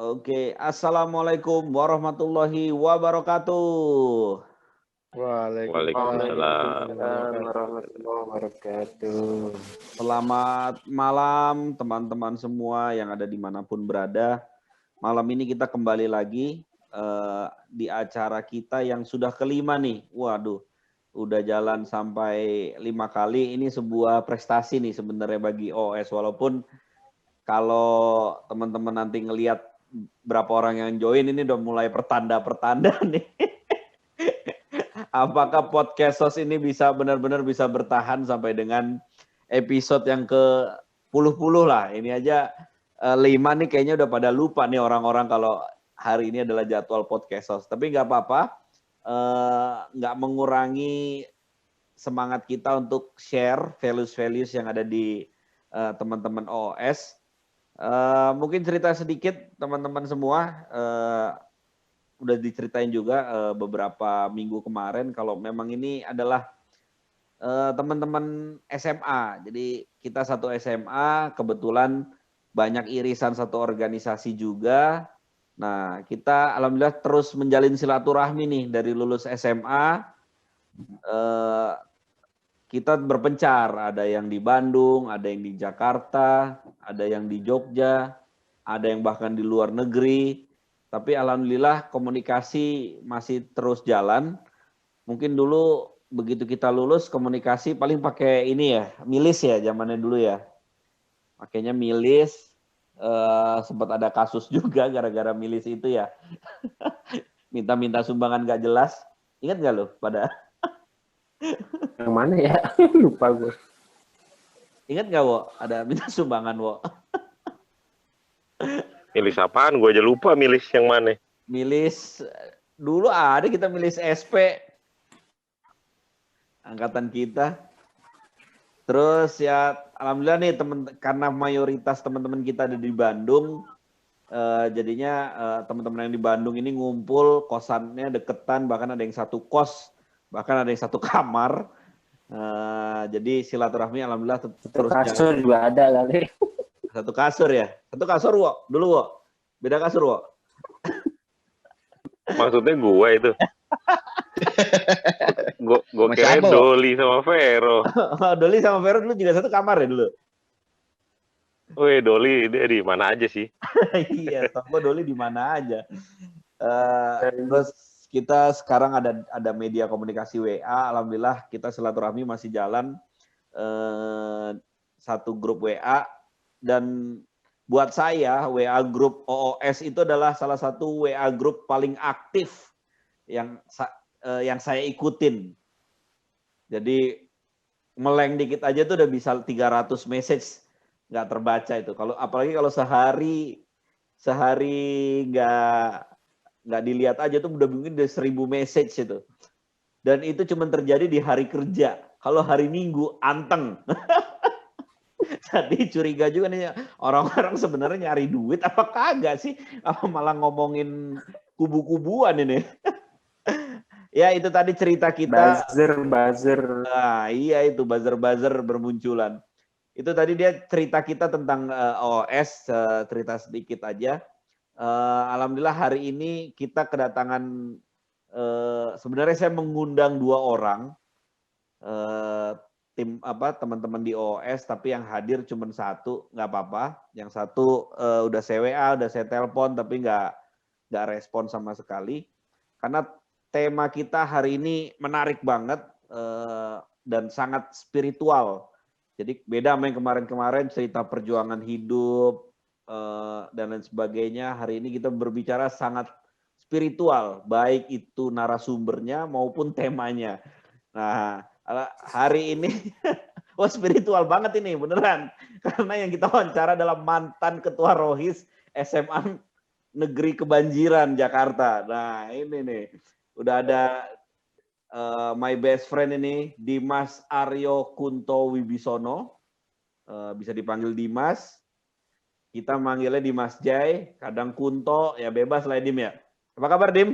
Oke, assalamualaikum warahmatullahi wabarakatuh. Waalaikumsalam. Warahmatullahi wabarakatuh. Selamat malam teman-teman semua yang ada dimanapun berada. Malam ini kita kembali lagi di acara kita yang sudah kelima nih. Waduh, udah jalan sampai 5 kali. Ini sebuah prestasi nih sebenarnya bagi OS. Walaupun kalau teman-teman nanti ngelihat berapa orang yang join, ini udah mulai pertanda-pertanda nih. Apakah podcast SOS ini bisa benar-benar bisa bertahan sampai dengan episode yang ke-10 lah. Ini aja 5 nih kayaknya udah pada lupa nih orang-orang kalau hari ini adalah jadwal podcast SOS. Tapi nggak apa-apa, nggak mengurangi semangat kita untuk share values-values yang ada di teman-teman OOS. Mungkin cerita sedikit teman-teman semua, udah diceritain juga beberapa minggu kemarin kalau memang ini adalah teman-teman SMA. Jadi kita satu SMA, kebetulan banyak irisan satu organisasi juga. Nah, kita alhamdulillah terus menjalin silaturahmi nih dari lulus SMA. Kita berpencar, ada yang di Bandung, ada yang di Jakarta, ada yang di Jogja, ada yang bahkan di luar negeri. Tapi alhamdulillah komunikasi masih terus jalan. Mungkin dulu begitu kita lulus komunikasi paling pakai ini ya, milis ya zamannya dulu ya. Makanya milis, sempat ada kasus juga gara-gara milis itu ya. Minta-minta sumbangan gak jelas. Ingat gak lo pada? Yang mana ya? Lupa gue. Ingat gak Wo? Ada minta sumbangan Wo? Milis apaan? Gue aja lupa milis yang mana. Milis, dulu ada kita milis SP. Angkatan kita. Terus ya alhamdulillah nih karena mayoritas teman-teman kita ada di Bandung, jadinya teman-teman yang di Bandung ini ngumpul, kosannya deketan, bahkan ada yang satu kos, bahkan ada yang satu kamar. Jadi silaturahmi alhamdulillah terus kasur jalan. Juga ada kali. Satu kasur ya? Satu kasur Wo? Dulu Wo? Beda kasur Wo? Maksudnya gue itu. Gue kira Doli sama Vero. Doli sama Vero dulu juga satu kamar ya dulu? Wih, Doli dia di mana aja sih? Iya, Toko Doli di mana aja. Terus kita sekarang ada media komunikasi WA, alhamdulillah kita silaturahmi masih jalan, satu grup WA, dan buat saya WA grup OOS itu adalah salah satu WA grup paling aktif yang saya ikutin. Jadi meleng dikit aja tuh udah bisa 300 message nggak terbaca itu. Apalagi kalau sehari nggak dilihat aja tuh udah mungkin udah 1000 message itu. Dan itu cuma terjadi di hari kerja. Kalau hari Minggu anteng. Jadi curiga juga nih orang-orang sebenarnya nyari duit apa kagak sih? Apa malah ngomongin kubu-kubuan ini? Ya itu tadi cerita kita. Buzzer. Nah, iya itu buzzer bermunculan. Itu tadi dia cerita kita tentang OS, cerita sedikit aja. Alhamdulillah hari ini kita kedatangan, sebenarnya saya mengundang 2 orang, teman-teman di OS, tapi yang hadir cuma 1, nggak apa-apa. Yang 1 udah saya WA, udah saya telepon, tapi nggak respon sama sekali. Karena tema kita hari ini menarik banget dan sangat spiritual. Jadi beda sama yang kemarin-kemarin cerita perjuangan hidup dan lain sebagainya. Hari ini kita berbicara sangat spiritual, baik itu narasumbernya maupun temanya. Nah, hari ini wah spiritual banget ini beneran. Karena yang kita wawancara adalah mantan ketua Rohis SMA Negeri Kebanjiran Jakarta. Nah, ini nih. Udah ada my best friend ini, Dimas Aryo Kunto Wibisono. Bisa dipanggil Dimas. Kita manggilnya Dimas Jai, kadang Kunto, ya bebas lah Dim ya. Apa kabar Dim?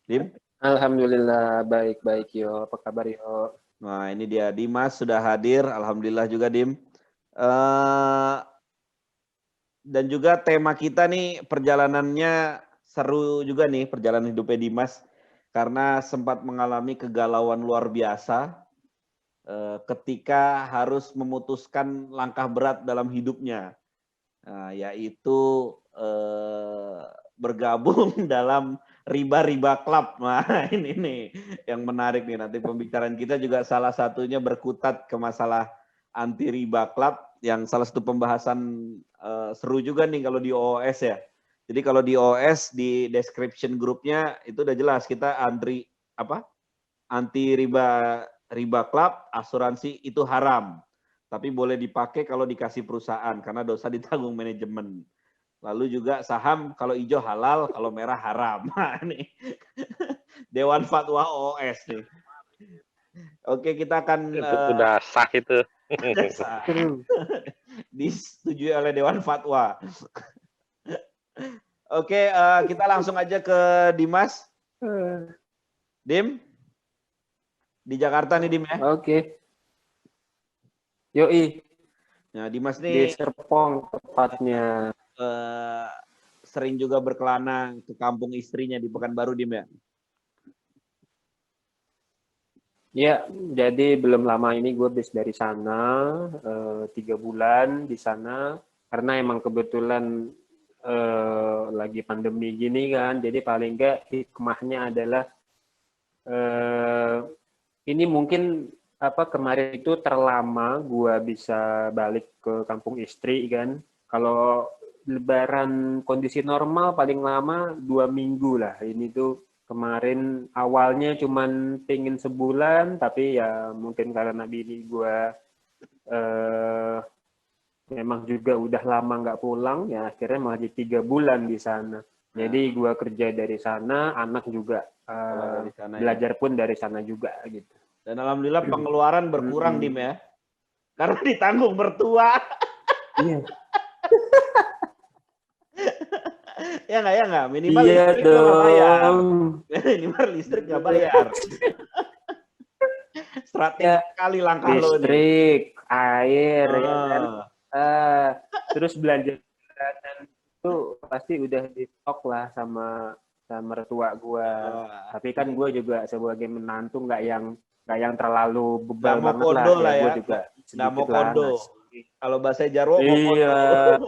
Dim? Alhamdulillah baik yo. Apa kabar yo? Nah ini dia Dimas sudah hadir, alhamdulillah juga Dim. Dan juga tema kita nih perjalanannya seru juga nih, perjalanan hidupnya Dimas. Karena sempat mengalami kegalauan luar biasa ketika harus memutuskan langkah berat dalam hidupnya. Yaitu bergabung dalam riba-riba club. Nah ini nih yang menarik nih, nanti pembicaraan kita juga salah satunya berkutat ke masalah anti riba club, yang salah satu pembahasan seru juga nih kalau di OOS ya. Jadi kalau di OOS di description grupnya itu udah jelas kita anti riba club, asuransi itu haram. Tapi boleh dipakai kalau dikasih perusahaan karena dosa ditanggung manajemen. Lalu juga saham kalau hijau halal, kalau merah haram. Nah, nih. Dewan Fatwa OOS nih. Oke, kita akan Itu udah sah itu. disetujui oleh Dewan Fatwa. Oke, kita langsung aja ke Dimas. Dim, di Jakarta nih Dim ya. Oke. Yoi, Nah, Dimas di nih Serpong tepatnya. sering juga berkelana ke kampung istrinya di Pekanbaru Dim ya. Ya, jadi belum lama ini gue habis dari sana, 3 bulan di sana, karena emang kebetulan lagi pandemi gini kan, jadi paling enggak hikmahnya adalah ini mungkin kemarin itu terlama gue bisa balik ke kampung istri kan. Kalau Lebaran kondisi normal paling lama 2 minggu lah. Ini tuh kemarin awalnya cuman pengen sebulan, tapi ya mungkin karena bini gue memang juga udah lama nggak pulang, ya akhirnya malah jadi 3 bulan di sana. Jadi gue kerja dari sana, anak juga Dari sana, belajar ya. pun dari sana juga gitu. Dan alhamdulillah pengeluaran berkurang Dim ya. Karena ditanggung mertua. Iya. Ya nggak, minimal Iya listrik lo nggak bayar. dong. Minimal listrik nggak bayar. Strategi Ya, sekali langkah lo nih. listrik, air, ya kan. Terus belanja itu pasti udah di stok lah sama mertua gue. Tapi kan gue juga sebagai menantu nggak yang terlalu bebal Nggak mau banget lah kondo ya. lah Gue ya. juga Nggak mau sedikit lah kondo. ngasih. Kalau bahasa Jarwo mau Iya. kondo.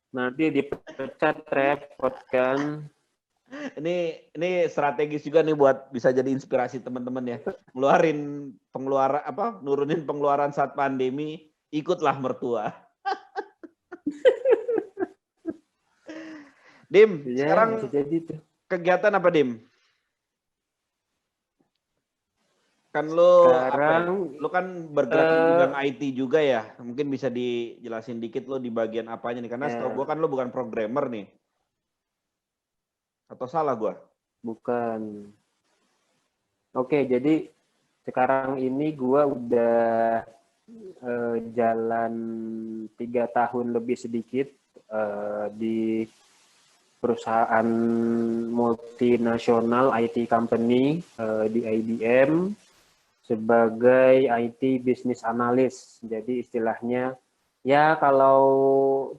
Nanti dipecat repot kan. Ini strategis juga nih buat bisa jadi inspirasi teman-teman ya. Nurunin pengeluaran saat pandemi, ikutlah mertua. Dim, Ya, sekarang bisa jadi tuh. kegiatan apa Dim? Kan lo Sekarang lo kan bergerak di bidang IT juga ya. Mungkin bisa dijelasin dikit lo di bagian apanya nih, karena setahu gue kan lo bukan programmer nih. Atau salah gue? bukan. Oke, jadi sekarang ini gue udah jalan 3 tahun lebih sedikit di perusahaan multinasional IT company di IBM sebagai IT business analyst. Jadi istilahnya ya kalau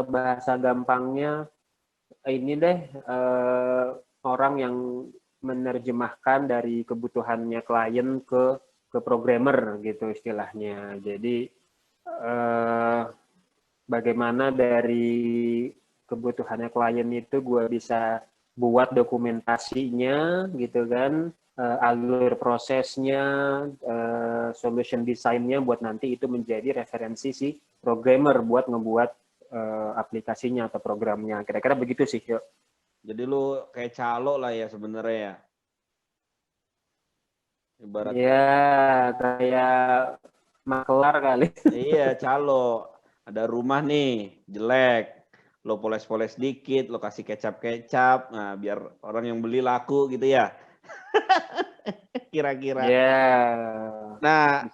bahasa gampangnya ini deh orang yang menerjemahkan dari kebutuhannya klien ke programmer gitu istilahnya. Jadi bagaimana dari kebutuhannya klien itu gue bisa buat dokumentasinya gitu kan, alur prosesnya, solution design-nya buat nanti itu menjadi referensi si programmer buat ngebuat aplikasinya atau programnya. Kira-kira begitu sih, yuk. Jadi lu kayak calo lah ya sebenarnya ya. Ibarat ya kayak makelar kali. Iya, calo. Ada rumah nih, jelek. Lo poles-poles dikit, lo kasih kecap-kecap. Nah, biar orang yang beli laku gitu ya. Kira-kira. Ya. Nah,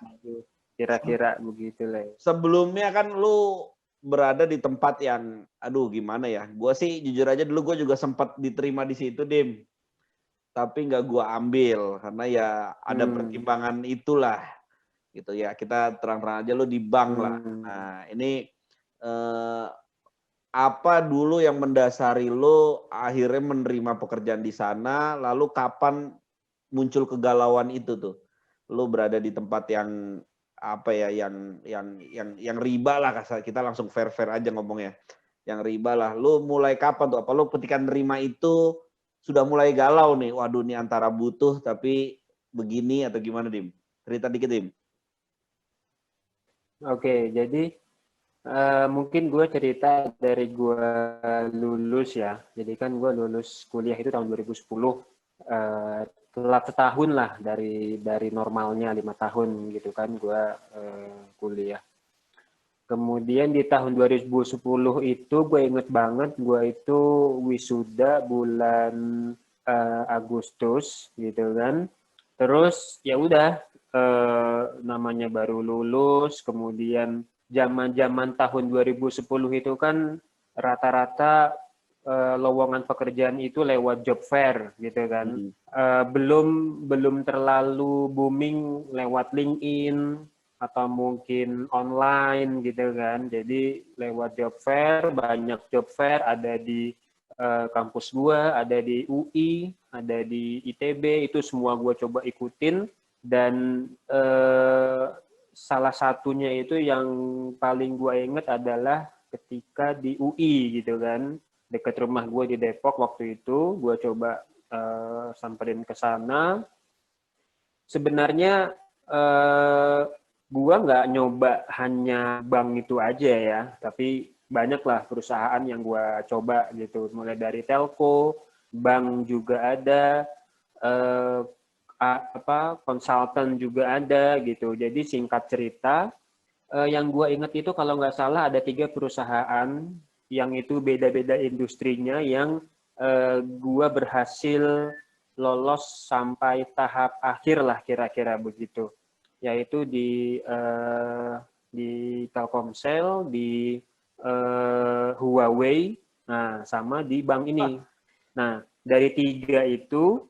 kira-kira begitu lah. sebelumnya kan lu berada di tempat yang, aduh gimana ya. Gue sih jujur aja dulu gue juga sempat diterima di situ, Dim. Tapi nggak gue ambil. Karena ya ada pertimbangan itulah. Gitu ya, kita terang-terang aja lu di bank lah. Nah, ini eh, apa dulu yang mendasari lo akhirnya menerima pekerjaan di sana, lalu kapan muncul kegalauan itu tuh? Lo berada di tempat yang apa ya, yang riba lah, kita langsung fair-fair aja ngomongnya. Yang riba lah. Lo mulai kapan tuh? Apa lo ketika nerima itu sudah mulai galau nih? Waduh, nih antara butuh tapi begini atau gimana, Dim? Cerita dikit, Dim. Oke, jadi mungkin gue cerita dari gue lulus ya. Jadi kan gue lulus kuliah itu tahun 2010. Telat setahun lah dari normalnya 5 tahun gitu kan gue kuliah. Kemudian di tahun 2010 itu gue inget banget gue itu wisuda bulan Agustus gitu kan. Terus ya udah namanya baru lulus, kemudian zaman-zaman tahun 2010 itu kan rata-rata lowongan pekerjaan itu lewat job fair gitu kan. Belum terlalu booming lewat LinkedIn atau mungkin online gitu kan. Jadi lewat job fair, banyak job fair ada di kampus gua, ada di UI, ada di ITB, itu semua gua coba ikutin. Dan salah satunya itu yang paling gue inget adalah ketika di UI gitu kan, dekat rumah gue di Depok waktu itu, gue coba samperin ke sana. Sebenarnya gue nggak nyoba hanya bank itu aja ya, tapi banyaklah perusahaan yang gue coba gitu, mulai dari telco, bank juga ada, konsultan juga ada gitu. Jadi singkat cerita, yang gue ingat itu kalau nggak salah ada 3 perusahaan yang itu beda-beda industrinya yang gue berhasil lolos sampai tahap akhir lah kira-kira begitu. Yaitu di Telkomsel, di Huawei, nah sama di bank ini. Nah dari 3 itu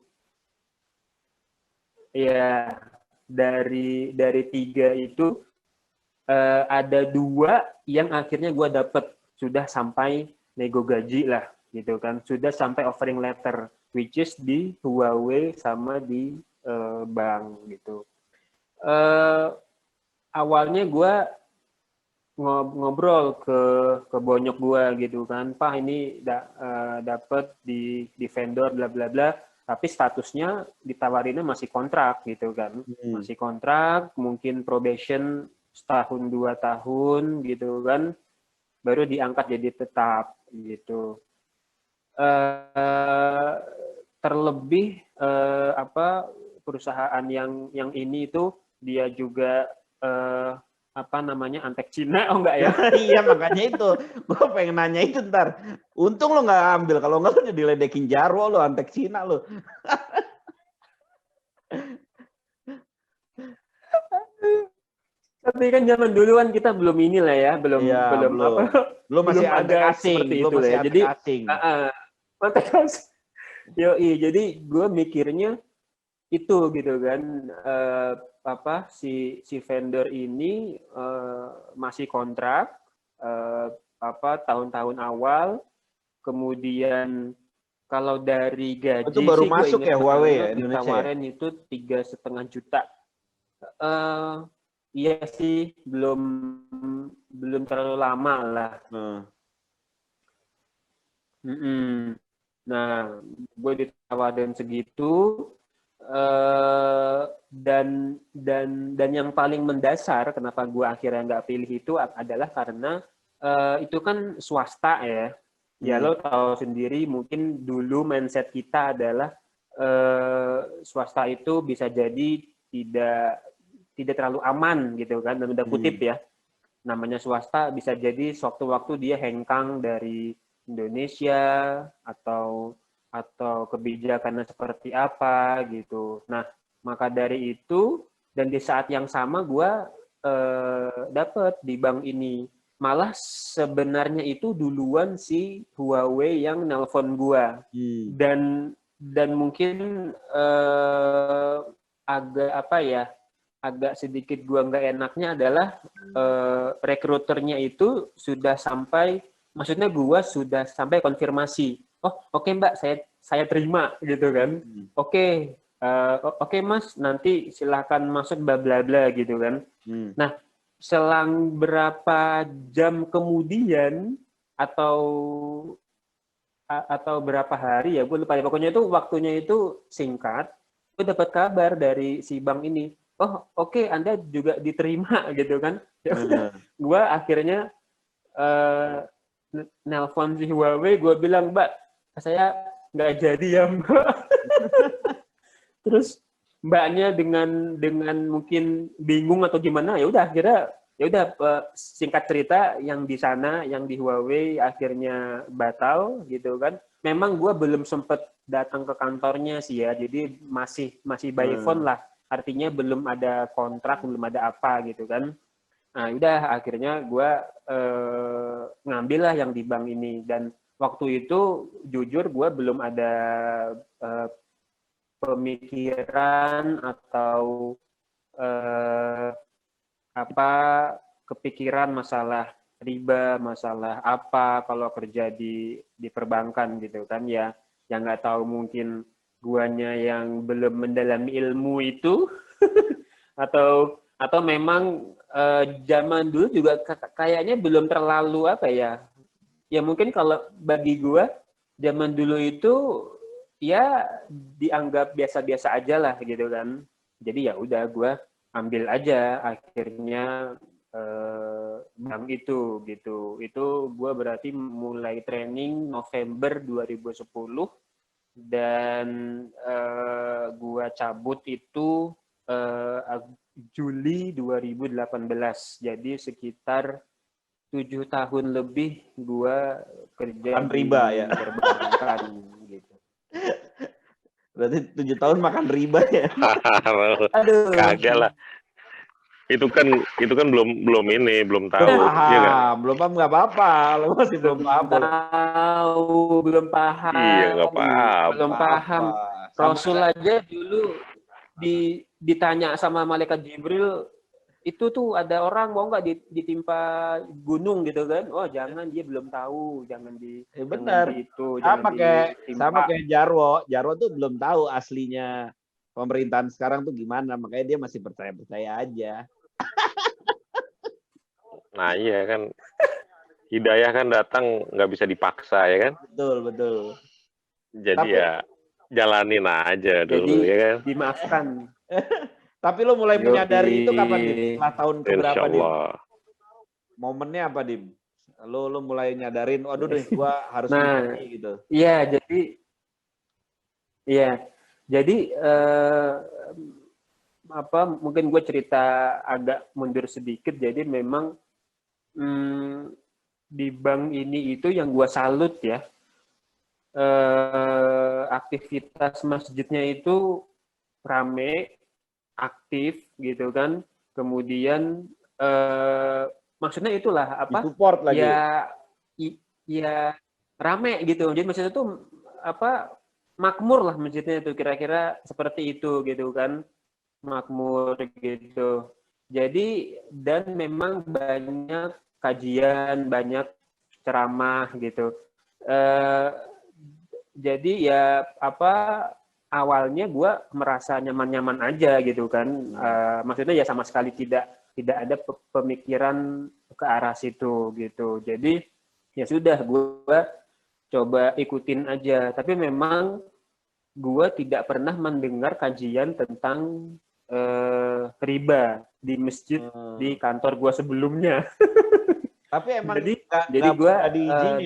ya dari 3 itu ada 2 yang akhirnya gue dapet sudah sampai nego gaji lah gitu kan, sudah sampai offering letter, which is di Huawei sama di bank gitu. Awalnya gue ngobrol ke bonyok gue gitu kan, Pak ini dapet di vendor bla bla bla, tapi statusnya ditawarinnya masih kontrak gitu kan, masih kontrak, mungkin probation setahun 2 tahun gitu kan, baru diangkat jadi tetap gitu. Terlebih perusahaan yang ini itu dia juga antek Cina, oh enggak ya? Iya, makanya itu gue pengen nanya itu ntar. Untung lo nggak ambil, kalau nggak lo diledekin Jarwo lo, antek Cina lo. Tapi kan zaman dulu kan kita belum inilah ya, belum Lo masih belum antek ada asing, seperti lo itu masih ya. antek Jadi asing. antek asing. Jadi gue mikirnya itu gitu kan, si vendor ini masih kontrak tahun-tahun awal, kemudian kalau dari gaji itu baru sih gue masuk inget ya Huawei ya, Indonesia ya? ditawarin itu 3,5 juta. Iya sih, belum terlalu lama lah. Nah, gue ditawarin segitu, dan yang paling mendasar kenapa gue akhirnya nggak pilih itu adalah karena itu kan swasta ya. Ya lo tahu sendiri, mungkin dulu mindset kita adalah swasta itu bisa jadi tidak terlalu aman gitu kan, dalam tanda kutip ya. Namanya swasta bisa jadi sewaktu-waktu dia hengkang dari Indonesia atau kebijakannya seperti apa gitu. Nah, maka dari itu dan di saat yang sama gue dapet di bank ini. Malah sebenarnya itu duluan si Huawei yang nelpon gue. Dan mungkin agak agak sedikit gua nggak enaknya adalah rekruternya itu sudah sampai, maksudnya gua sudah sampai konfirmasi. Oh, oke Mbak, saya terima gitu kan. Oke, oke Mas, nanti silakan masuk bla bla bla gitu kan. Nah, selang berapa jam kemudian atau berapa hari ya, gue lupa. Pokoknya itu waktunya itu singkat. Gue dapat kabar dari si bank ini. Oh, oke, Anda juga diterima gitu kan. Gue akhirnya nelpon si Huawei, gue bilang, Mbak, saya nggak jadi ya Mbak. Terus mbaknya dengan mungkin bingung atau gimana, ya udah akhirnya singkat cerita yang di sana, yang di Huawei akhirnya batal gitu kan. Memang gue belum sempet datang ke kantornya sih ya, jadi masih by phone lah. Artinya belum ada kontrak, belum ada apa gitu kan. Nah udah akhirnya gue ngambil lah yang di bank ini. Dan waktu itu jujur gue belum ada pemikiran atau kepikiran masalah riba, masalah apa kalau kerja di perbankan gitu kan ya, yang nggak tahu mungkin guanya yang belum mendalami ilmu itu atau memang zaman dulu juga kayaknya belum terlalu apa ya mungkin kalau bagi gua zaman dulu itu ya dianggap biasa-biasa aja lah gitu kan. Jadi ya udah gue ambil aja akhirnya bank itu gitu. Itu gue berarti mulai training November 2010 dan gue cabut itu Juli 2018. Jadi sekitar 7 tahun lebih gue kerja di riba ya perbankan gitu. Berarti 7 tahun makan riba ya? Aduh. Kagak lah. Itu kan belum tahu. Iya belum paham nggak apa-apa. Lo masih belum paham. Belum paham. Iya nggak paham. Belum paham. Rasul aja dulu ditanya sama malaikat Jibril, itu tuh ada orang mau nggak ditimpa gunung gitu kan? Oh jangan, dia belum tahu, jangan benar. Sama kayak Jarwo tuh belum tahu aslinya pemerintahan sekarang tuh gimana, makanya dia masih percaya aja. Nah iya kan, hidayah kan datang nggak bisa dipaksa ya kan? Betul. Jadi ya jalanin aja dulu ya kan? Dimaafkan. Tapi lo mulai menyadari itu kapan, Dim? Setelah tahun keberapa, Dim? Momennya apa, Dim? Lo mulai nyadarin, waduh deh, gua harus begini gitu. Jadi mungkin gue cerita agak mundur sedikit. Jadi memang di bank ini itu yang gue salut ya, aktivitas masjidnya itu rame, aktif gitu kan, kemudian maksudnya itulah apa support lagi. ya rame gitu, jadi maksudnya itu apa makmur lah masjidnya itu, kira-kira seperti itu gitu kan, makmur gitu. Jadi dan memang banyak kajian, banyak ceramah gitu. Jadi ya awalnya gue merasa nyaman-nyaman aja gitu kan, maksudnya ya sama sekali tidak ada pemikiran ke arah situ gitu. Jadi ya sudah, gue coba ikutin aja. Tapi memang gue tidak pernah mendengar kajian tentang riba di masjid di kantor gue sebelumnya. Tapi emang jadi gue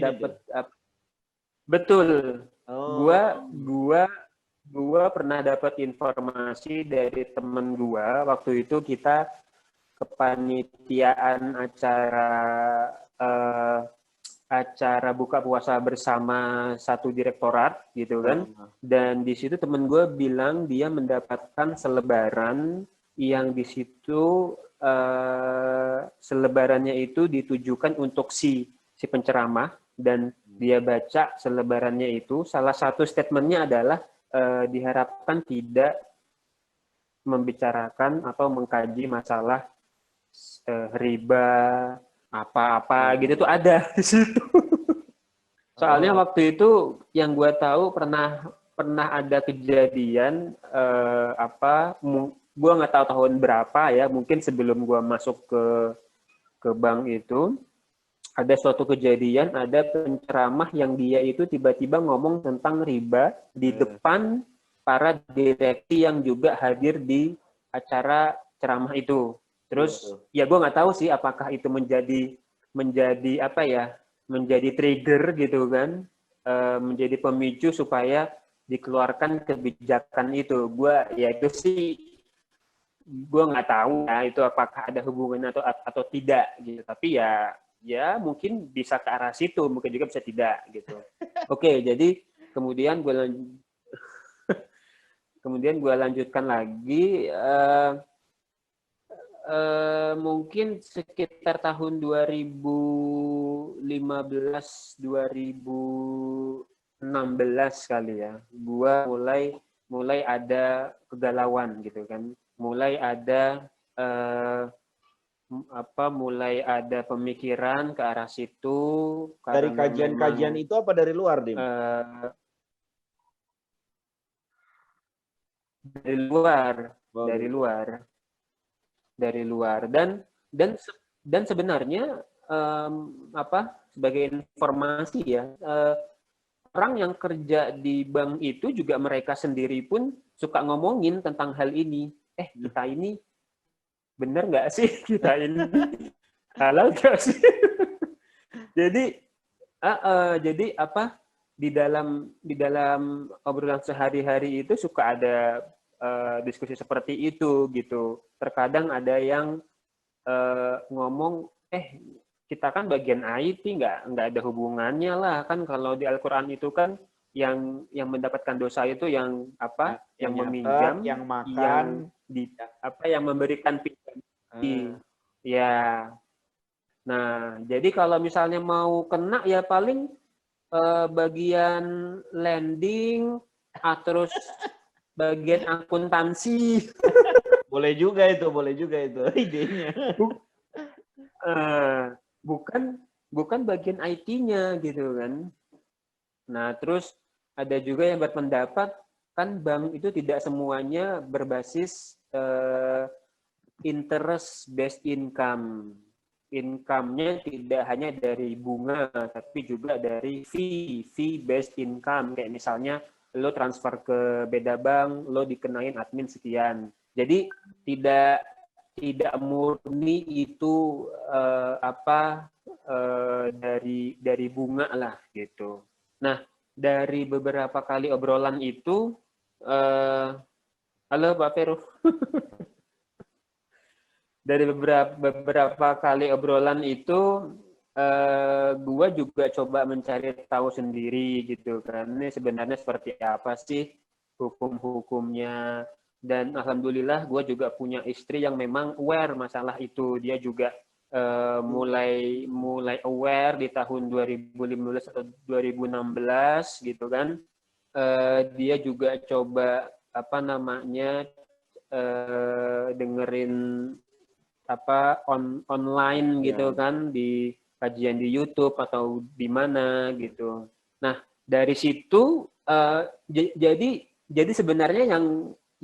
dapat betul. Gua pernah dapat informasi dari temen gua. Waktu itu kita kepanitiaan acara buka puasa bersama satu direktorat gitu kan. Dan di situ temen gua bilang dia mendapatkan selebaran yang di situ selebarannya itu ditujukan untuk si penceramah, dan dia baca selebarannya itu, salah satu statementnya adalah diharapkan tidak membicarakan atau mengkaji masalah riba apa-apa gitu tuh ada di situ. Soalnya waktu itu yang gue tahu pernah ada kejadian gue nggak tahu tahun berapa ya, mungkin sebelum gue masuk ke bank itu ada suatu kejadian, ada penceramah yang dia itu tiba-tiba ngomong tentang riba di depan para direksi yang juga hadir di acara ceramah itu. Terus ya gue nggak tahu sih apakah itu menjadi apa ya, menjadi trigger gitu kan, menjadi pemicu supaya dikeluarkan kebijakan itu. Gue nggak tahu ya itu apakah ada hubungan atau tidak gitu. Tapi ya mungkin bisa ke arah situ, mungkin juga bisa tidak gitu. Oke, jadi kemudian gue lanjutkan lagi. Mungkin sekitar tahun 2015-2016 kali ya, gua mulai ada kegalauan gitu kan, mulai ada pemikiran ke arah situ. Dari kajian-kajian itu apa dari luar, Dim? Dari luar dan sebenarnya sebagai informasi ya, orang yang kerja di bank itu juga mereka sendiri pun suka ngomongin tentang hal ini. Kita ini bener nggak sih, kita ini halal nggak sih? Jadi di dalam obrolan sehari-hari itu suka ada diskusi seperti itu gitu. Terkadang ada yang ngomong, kita kan bagian IT nggak ada hubungannya lah kan, kalau di Al-Quran itu kan yang mendapatkan dosa itu yang meminjam, yang makan, yang memberikan pinjam. Ya. Nah, jadi kalau misalnya mau kena ya paling bagian lending, terus bagian akuntansi. Boleh juga itu idenya. Bukan bagian IT-nya gitu kan. Nah, terus ada juga yang berpendapat kan bank itu tidak semuanya berbasis interest based income. Income-nya tidak hanya dari bunga, tapi juga dari fee based income. Kayak misalnya lo transfer ke beda bank, lo dikenain admin sekian. Jadi tidak murni itu dari bunga lah gitu. Nah, dari beberapa kali obrolan itu, halo Pak Feru. Dari beberapa kali obrolan itu, gue juga coba mencari tahu sendiri gitu kan. Ini sebenarnya seperti apa sih hukum-hukumnya. Dan alhamdulillah gue juga punya istri yang memang aware masalah itu. Dia juga mulai aware di tahun 2015 atau 2016 gitu kan. Dia juga coba dengerin online gitu kan, di kajian di YouTube atau di mana gitu. Nah, dari situ jadi sebenarnya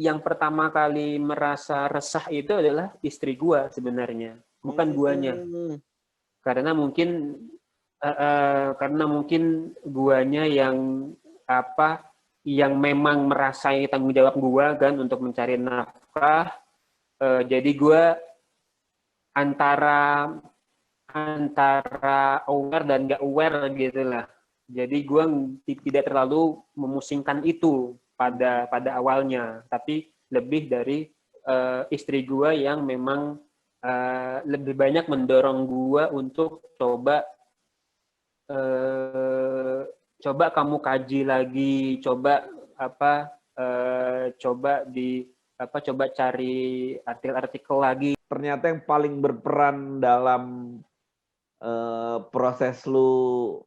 yang pertama kali merasa resah itu adalah istri gua sebenarnya, bukan guanya. Karena mungkin guanya yang memang merasai tanggung jawab gua kan untuk mencari nafkah. Jadi gua antara aware dan nggak aware gitu lah. Jadi gue tidak terlalu memusingkan itu pada awalnya, tapi lebih dari istri gue yang memang lebih banyak mendorong gue untuk coba kamu kaji lagi, coba cari artikel lagi. Ternyata yang paling berperan dalam proses lu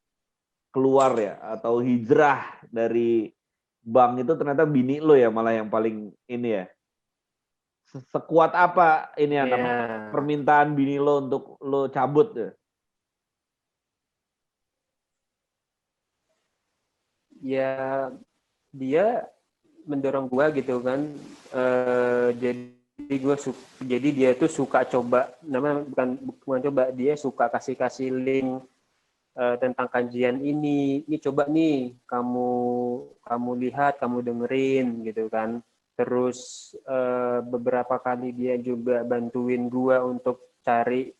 keluar ya atau hijrah dari bank itu ternyata bini lu ya, malah yang paling ini ya. sekuat apa ini ya, Ya, permintaan bini lo untuk lo cabut ya? ya dia mendorong gua gitu kan. Jadi dia tuh suka coba, namanya bukan coba, dia suka kasih link tentang kajian ini coba nih kamu lihat, kamu dengerin gitu kan. Terus beberapa kali dia juga bantuin gua untuk cari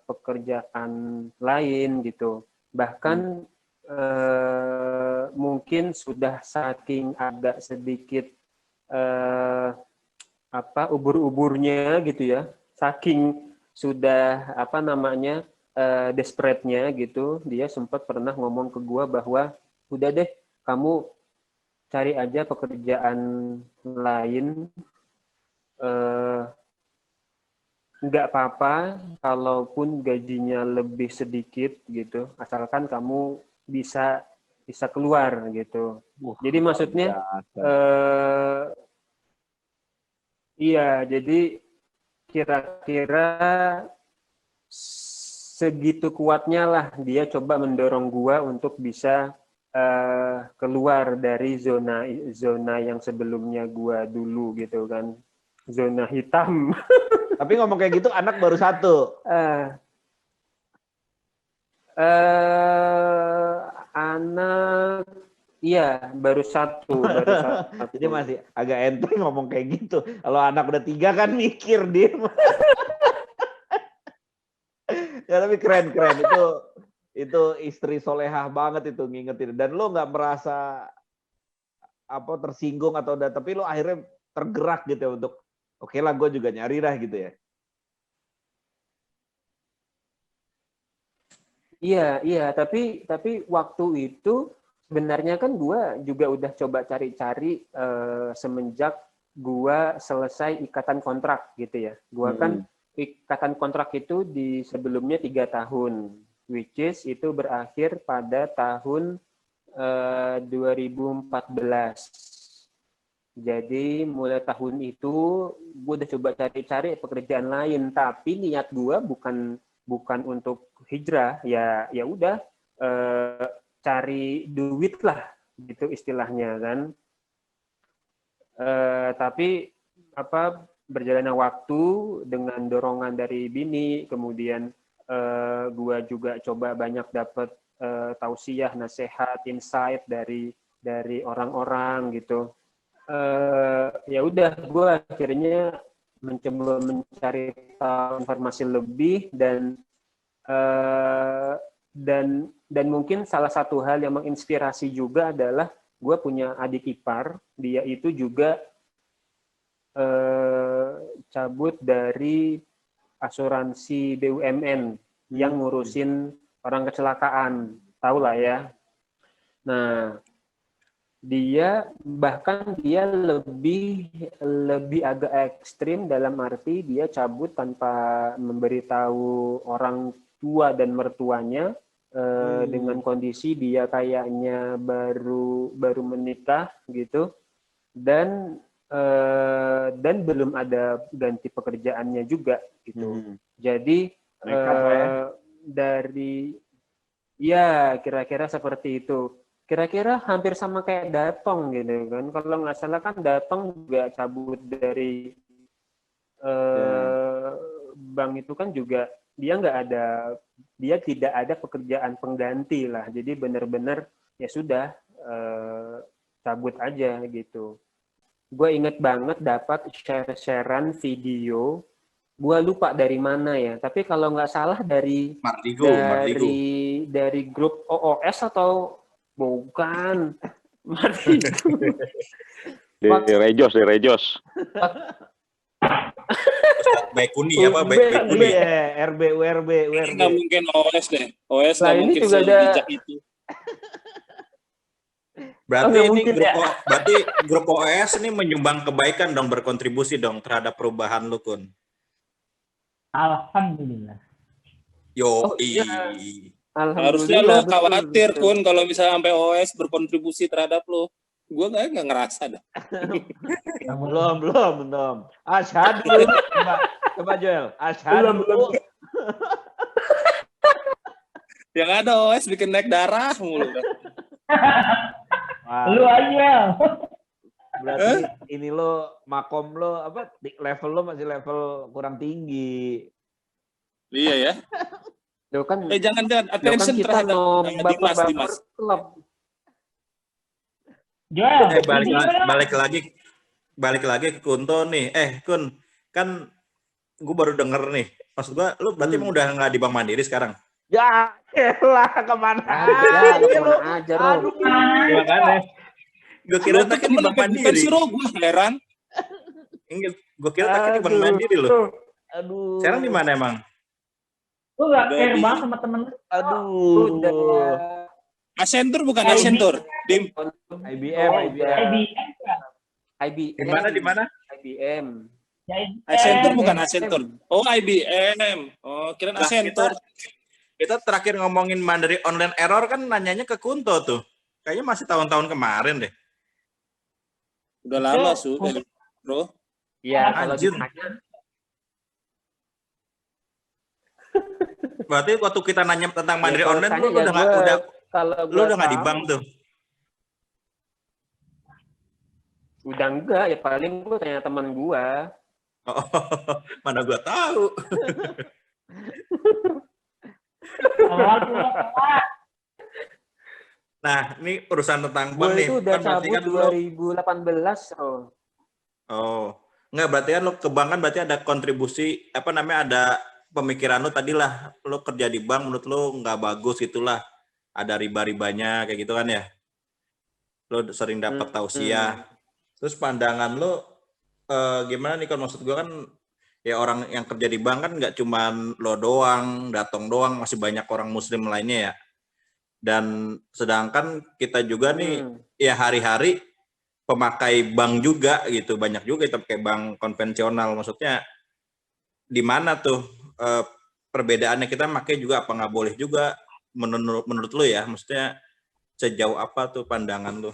pekerjaan lain gitu. Bahkan mungkin sudah saking agak sedikit ubur-uburnya gitu ya, saking sudah desperate-nya gitu, dia sempat pernah ngomong ke gua bahwa udah deh, kamu cari aja pekerjaan lain, nggak apa-apa kalaupun gajinya lebih sedikit gitu, asalkan kamu bisa bisa keluar gitu. Jadi maksudnya iya, jadi kira-kira segitu kuatnya lah dia coba mendorong gua untuk bisa keluar dari zona yang sebelumnya gua dulu gitu kan, zona hitam. Tapi ngomong kayak gitu anak baru satu. Anak, iya baru satu. Jadi masih agak enteng ngomong kayak gitu. Kalau anak udah 3 kan mikir dia. Ya tapi keren itu istri solehah banget itu ngingetin. Dan lo nggak merasa tersinggung atau tapi lo akhirnya tergerak gitu ya untuk oke lah gue juga nyari lah gitu ya. Iya, tapi waktu itu sebenarnya kan gue juga udah coba cari-cari semenjak gue selesai ikatan kontrak gitu ya. Gue kan ikatan kontrak itu di sebelumnya 3 tahun, which is itu berakhir pada tahun 2014. Jadi mulai tahun itu gue udah coba cari-cari pekerjaan lain, tapi niat gue bukan untuk hijrah, ya udah cari duit lah gitu istilahnya kan. Tapi berjalannya waktu dengan dorongan dari bini, kemudian gue juga coba banyak dapat tausiah, nasihat, insight dari orang-orang gitu. Ya udah gue akhirnya mencoba mencari tahu informasi lebih dan mungkin salah satu hal yang menginspirasi juga adalah gue punya adik ipar, dia itu juga cabut dari asuransi BUMN yang ngurusin orang kecelakaan, tahu lah ya. Nah, dia lebih agak ekstrim dalam arti dia cabut tanpa memberitahu orang tua dan mertuanya, dengan kondisi dia kayaknya baru menikah gitu, dan belum ada ganti pekerjaannya juga gitu. Jadi dari ya kira-kira seperti itu. Kira-kira hampir sama kayak Datong gitu kan. Kalau nggak salah kan Datong juga cabut dari bank itu kan juga dia tidak ada pekerjaan pengganti lah. Jadi benar-benar ya sudah cabut aja gitu. Gue inget banget dapat share-sharean video. Gue lupa dari mana ya. Tapi kalau nggak salah dari grup OOS atau bukan. Di Rejos. Baikuni apa? Baikuni. RB, URB. Nggak mungkin OS deh. OS nggak mungkin sebijak itu. Berarti grup OS ini menyumbang kebaikan dong, berkontribusi dong terhadap perubahan lu, Kun. Alhamdulillah. Harusnya lo khawatir, Kun, kalau misalnya sampai OS berkontribusi terhadap lo. Gue nggak ngerasa dah. Belum. Asyhadu. Coba Joel. Asyhadu. Yang ada OS bikin naik darah mulu. Lu aja. Berarti ini lo makom lo apa level lo masih level kurang tinggi. Iya ya. Lo kan Jangan kan attention kita terhadap Dimas. Klub. Joel, balik lagi ke Kunto nih. Kun, kan gue baru denger nih. Maksud gue, lu berarti emang udah nggak di Bank Mandiri sekarang? Ya, elah kemana aja, Ro. Makanya. Gue kira tadi di Bank Mandiri. Si Ro, gue heran. Gue kira tadi di Bank Mandiri loh. Aduh. Sekarang di mana emang? lu gak care banget sama temen lu. Aduh. Accenture bukan Accenture. Dim. IBM. Di mana? IBM. Accenture bukan Accenture. Oh, IBM. Oh, kirain Accenture. Kita terakhir ngomongin Mandiri online error kan nanyanya ke Kunto tuh. Kayaknya masih tahun-tahun kemarin deh. Udah lama sudah, Bro. Iya, kalau Anjir. ditanya. Berarti waktu kita nanya tentang Mandiri kalau online tanya lu ya lu udah nggak di bank tuh. Udah enggak, ya paling gue tanya teman gua. Oh, mana gua tahu. Nah, ini urusan tentang Gue bank nih. itu udah Kan berarti cabut kan lu, 2018, Ro. oh, nggak berarti kan lu ke bank kan berarti ada kontribusi apa namanya ada pemikiran lu tadi lah, lu kerja di bank menurut lu nggak bagus gitulah, ada riba-ribanya kayak gitu kan ya. Lu sering dapat tausiah. Terus pandangan lu gimana nih, kalau maksud gua kan ya orang yang kerja di bank kan nggak cuman lo doang, Datong doang, masih banyak orang muslim lainnya ya. Dan sedangkan kita juga nih ya hari-hari pemakai bank juga gitu, banyak juga kita pakai bank konvensional. Maksudnya di mana tuh perbedaannya, kita pakai juga apa nggak boleh juga menurut lu ya? Maksudnya sejauh apa tuh pandangan lu?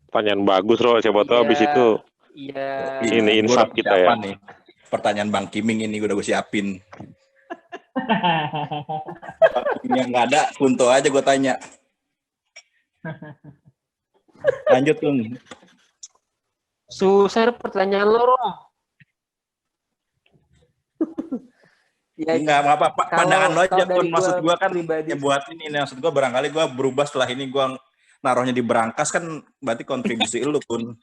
Pertanyaan bagus, Ro. Siapa tahu habis itu ini insaf kita ya. Nih. Pertanyaan Bang Kiming ini udah gue siapin. Yang nggak ada, Kunto aja gue tanya. Lanjut, Kung. Susah pertanyaan lo, Ro. Ya, enggak apa-apa, pandangan lo aja, Kun. Maksud gue kan pribadi. Ya buat ini, maksud gue barangkali gue berubah setelah ini, gue naruhnya di berangkas kan berarti kontribusi lu, Kun.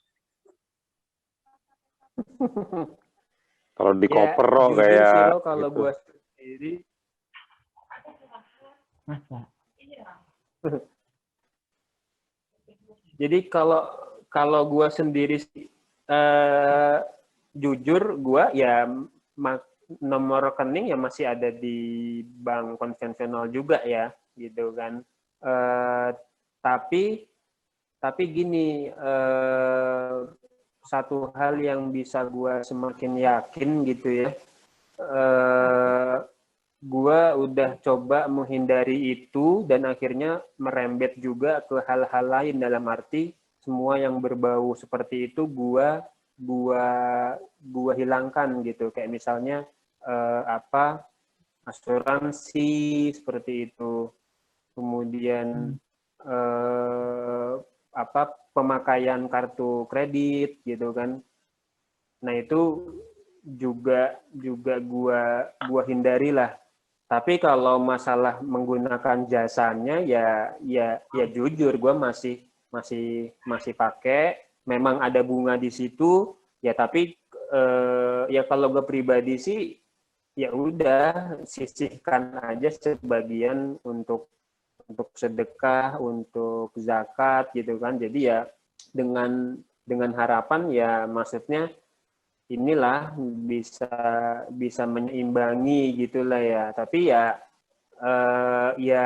Kalau di koper, Ro, kayak kalau gitu. gue sendiri jadi kalau gue sendiri jujur gue ya nomor rekening ya masih ada di bank konvensional juga ya gitu kan, tapi gini, satu hal yang bisa gue semakin yakin gitu ya, gue udah coba menghindari itu dan akhirnya merembet juga ke hal-hal lain, dalam arti semua yang berbau seperti itu gue hilangkan gitu, kayak misalnya asuransi seperti itu, kemudian pemakaian kartu kredit gitu kan. Nah itu juga gua hindari lah. Tapi kalau masalah menggunakan jasanya ya jujur gua masih pakai. Memang ada bunga di situ ya, tapi ya kalau gue pribadi sih ya udah sisihkan aja sebagian untuk sedekah, untuk zakat gitu kan. Jadi ya dengan harapan ya, maksudnya inilah bisa menyeimbangi gitulah ya. Tapi ya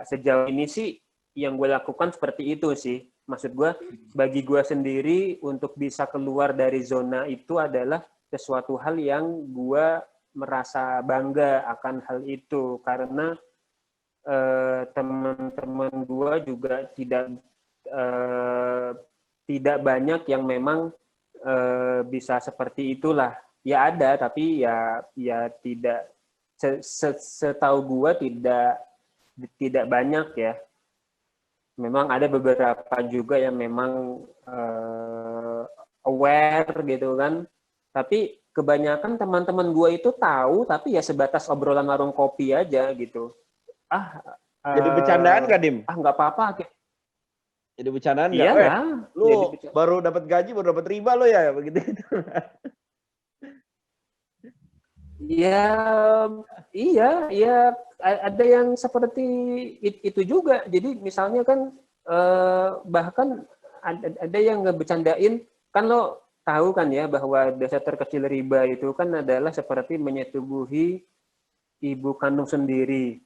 sejauh ini sih yang gue lakukan seperti itu sih. Maksud gue, bagi gue sendiri untuk bisa keluar dari zona itu adalah sesuatu hal yang gue merasa bangga akan hal itu, karena teman-teman gue juga tidak banyak yang memang bisa seperti itulah. Ya ada, tapi ya tidak, setahu gua tidak banyak ya. Memang ada beberapa juga yang memang aware gitu kan. Tapi kebanyakan teman-teman gua itu tahu, tapi ya sebatas obrolan warung kopi aja gitu. Jadi bercandaan nggak, Dim? Nggak apa-apa. Jadi bercandaan nggak? Iya lah. Lu baru dapat gaji, baru dapat riba lo ya, begitu itu. Ya, iya, ada yang seperti itu juga. Jadi misalnya kan bahkan ada yang ngebecandain, kan lo tahu kan ya bahwa dosa terkecil riba itu kan adalah seperti menyetubuhi ibu kandung sendiri,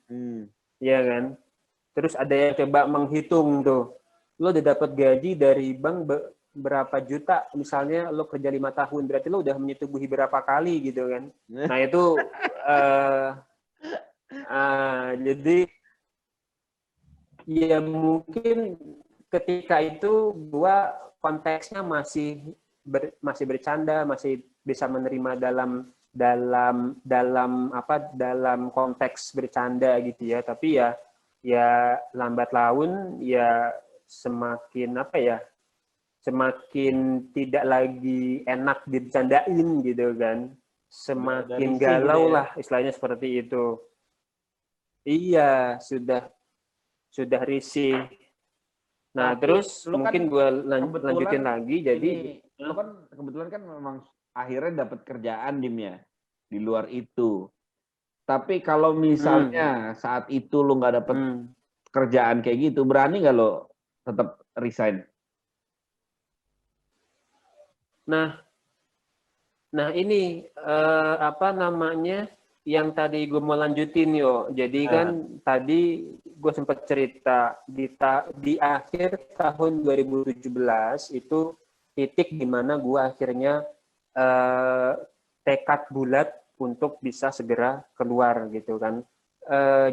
ya kan? Terus ada yang coba menghitung tuh, lo udah dapat gaji dari bank berapa juta, misalnya lo kerja 5 tahun, berarti lo udah menyetubuhi berapa kali gitu kan. Nah itu jadi ya mungkin ketika itu gua konteksnya masih bercanda, masih bisa menerima dalam konteks bercanda gitu ya. Tapi ya lambat laun ya semakin tidak lagi enak dibercandain gitu kan, semakin galau lah istilahnya seperti itu. Iya, sudah risih. Nah, tapi terus mungkin gue lanjutin lagi. Jadi lo kan kebetulan kan memang akhirnya dapat kerjaan, Dim, ya, di luar itu. Tapi kalau misalnya saat itu lo nggak dapat kerjaan kayak gitu, berani nggak lo tetap resign? Nah ini yang tadi gue mau lanjutin yo. Jadi kan tadi gue sempat cerita di akhir tahun 2017 itu titik di mana gue akhirnya tekad bulat untuk bisa segera keluar gitu kan.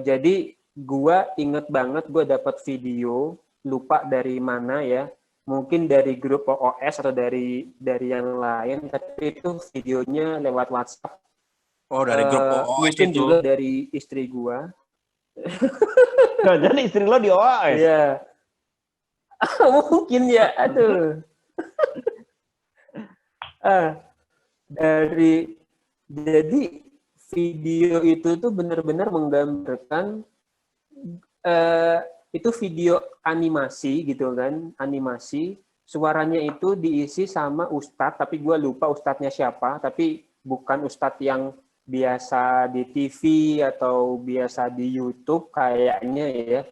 Jadi gue inget banget gue dapat video, lupa dari mana ya. Mungkin dari grup OOS atau dari yang lain, tapi itu videonya lewat WhatsApp. Oh, dari grup OOS mungkin itu. juga dari istri gua. Jadi istri lo di OOS? Iya. Mungkin ya, aduh. Jadi video itu tuh benar-benar menggambarkan itu video animasi gitu kan, animasi, suaranya itu diisi sama ustadz, tapi gue lupa ustadznya siapa, tapi bukan ustadz yang biasa di TV atau biasa di YouTube kayaknya ya.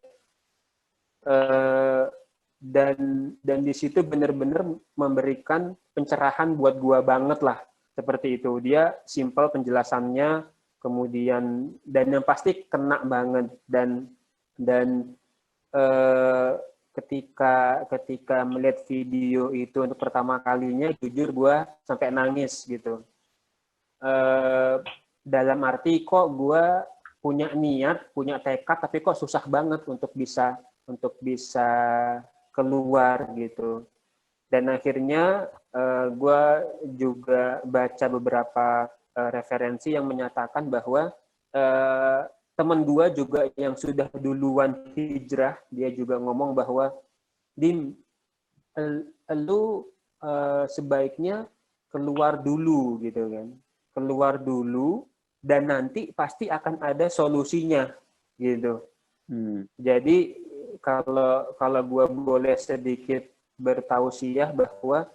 Dan di situ benar-benar memberikan pencerahan buat gue banget lah, seperti itu. Dia simple penjelasannya, kemudian dan yang pasti kena banget dan ketika melihat video itu untuk pertama kalinya, jujur gue sampai nangis gitu. Dalam arti kok gue punya niat, punya tekad, tapi kok susah banget untuk bisa keluar gitu. Dan akhirnya gue juga baca beberapa referensi yang menyatakan bahwa teman gue juga yang sudah duluan hijrah, dia juga ngomong bahwa, Dim, lu sebaiknya keluar dulu gitu kan, keluar dulu dan nanti pasti akan ada solusinya gitu. Jadi kalau gue boleh sedikit bertausiah bahwa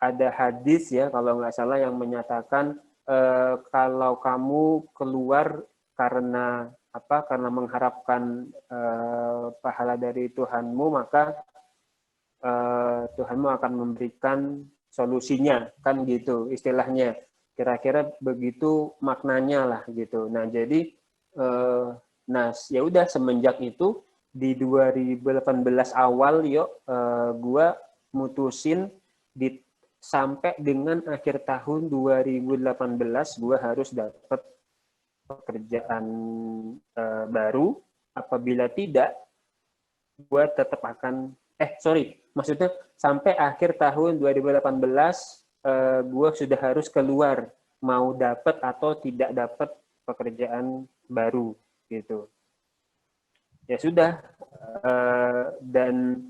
ada hadis ya kalau nggak salah yang menyatakan kalau kamu keluar karena mengharapkan pahala dari Tuhanmu, maka Tuhanmu akan memberikan solusinya, kan gitu istilahnya, kira-kira begitu maknanya lah gitu. Nah jadi ya udah semenjak itu di 2018 awal gue mutusin sampai dengan akhir tahun 2018 gue harus dapat pekerjaan baru. Apabila tidak, gue tetap akan maksudnya sampai akhir tahun 2018 gue sudah harus keluar mau dapat atau tidak dapat pekerjaan baru gitu. Ya sudah, dan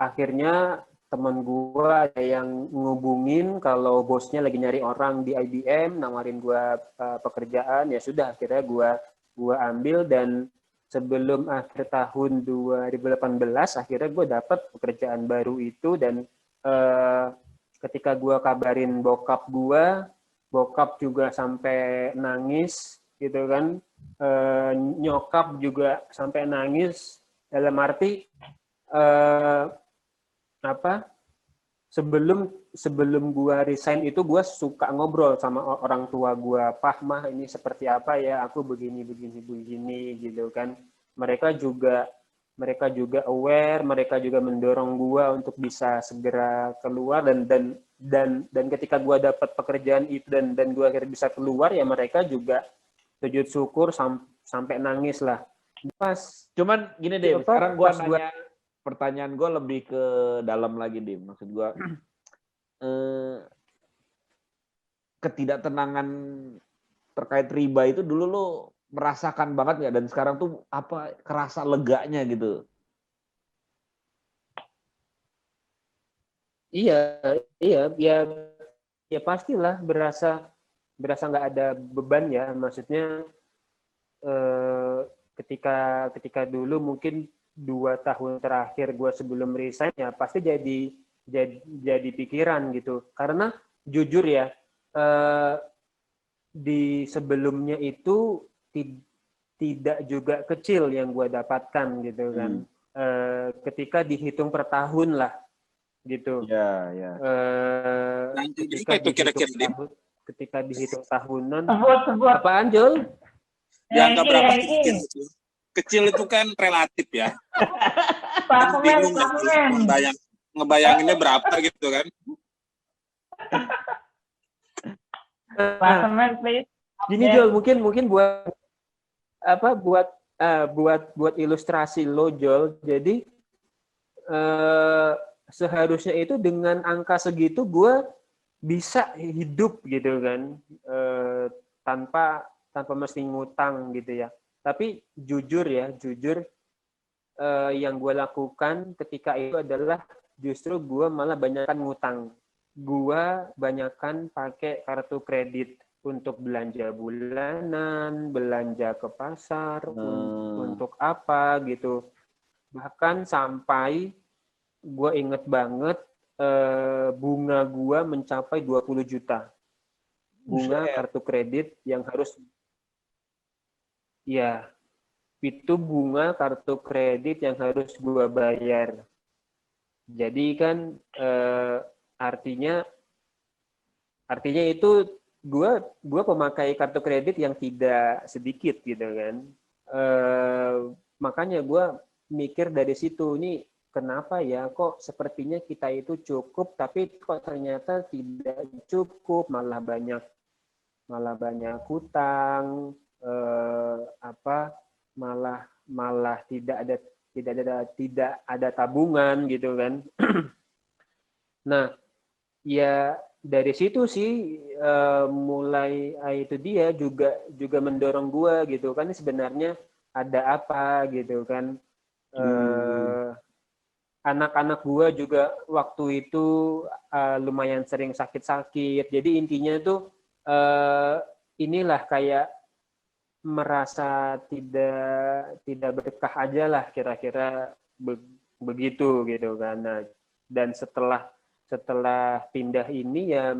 akhirnya teman gue ada yang ngubungin kalau bosnya lagi nyari orang di IBM, nawarin gue pekerjaan. Ya sudah, akhirnya gue ambil, dan sebelum akhir tahun 2018 akhirnya gue dapat pekerjaan baru itu. Dan ketika gue kabarin bokap juga sampai nangis gitu kan, nyokap juga sampai nangis, dalam arti sebelum gua resign itu gua suka ngobrol sama orang tua gua, "Pah, Mah, ini seperti apa ya, aku begini gitu kan. Mereka juga aware, mereka juga mendorong gua untuk bisa segera keluar, dan ketika gua dapat pekerjaan itu dan gua akhirnya bisa keluar, ya mereka juga sujud syukur sampai nangis lah. Pas Cuman gini deh, sekarang gua nanya, pertanyaan gue lebih ke dalam lagi, Dim. Maksud gue, ketidaktenangan terkait riba itu dulu lo merasakan banget nggak? Dan sekarang tuh apa kerasa leganya gitu? Iya, ya pastilah berasa nggak ada beban ya. Maksudnya ketika dulu mungkin 2 tahun terakhir gue sebelum resign, ya pasti jadi pikiran gitu. Karena jujur ya, di sebelumnya itu tidak juga kecil yang gue dapatkan gitu kan. Ketika dihitung per tahun lah gitu. Ya. Ketika dihitung tahunan. Sebut. Apaan, Jul? Dianggap berapa Ini. kecil itu kan relatif ya. Pakumen. Ngebayanginnya berapa gitu kan. Pakumen, please. Gini, Jol, mungkin buat ilustrasi lo, Jol. Jadi seharusnya itu dengan angka segitu gue bisa hidup gitu kan, tanpa mesti ngutang gitu ya. Tapi jujur yang gue lakukan ketika itu adalah justru gue malah banyakkan ngutang. Gue banyakkan pakai kartu kredit untuk belanja bulanan, belanja ke pasar, untuk apa gitu. Bahkan sampai gue inget banget bunga gue mencapai 20 juta. Bunga kartu kredit yang harus, ya, itu bunga kartu kredit yang harus gue bayar. Jadi kan artinya itu gue pemakai kartu kredit yang tidak sedikit gitu kan. Makanya gue mikir dari situ, nih kenapa ya kok sepertinya kita itu cukup tapi kok ternyata tidak cukup, malah banyak hutang, malah tidak ada tabungan gitu kan. Nah, ya dari situ sih mulai itu dia juga mendorong gua gitu kan, sebenarnya ada apa gitu kan. Anak-anak gua juga waktu itu lumayan sering sakit-sakit. Jadi intinya tuh inilah kayak merasa tidak berkah aja lah, kira-kira begitu gitu kan. Nah, dan setelah pindah ini ya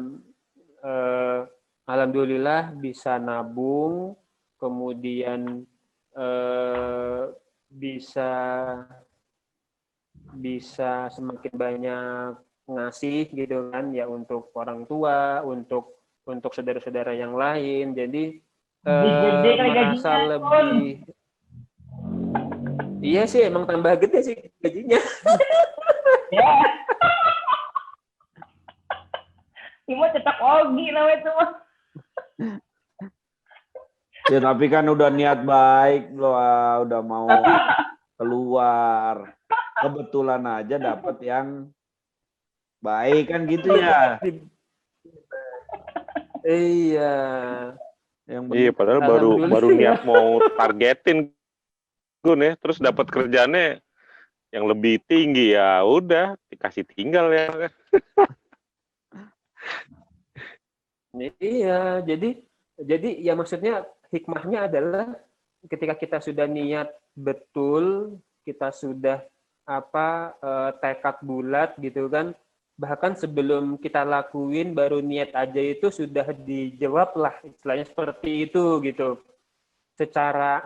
alhamdulillah bisa nabung, kemudian bisa semakin banyak ngasih gitu kan ya, untuk orang tua, untuk saudara-saudara yang lain. Jadi merasa lebih, iya sih emang tambah gede sih gajinya. Ya. Ini cetak ogi namanya itu mah. Ya tapi kan udah niat baik loh, udah mau keluar. Kebetulan aja dapat yang baik kan gitu ya. Iya. Yang Iya, padahal baru Alhamdulillah. niat mau targetin Gun ya, terus dapat kerjaannya yang lebih tinggi, ya udah dikasih tinggal ya. Iya, jadi ya maksudnya hikmahnya adalah ketika kita sudah niat betul, kita sudah tekad bulat gitu kan, bahkan sebelum kita lakuin baru niat aja itu sudah dijawab lah, istilahnya seperti itu gitu. Secara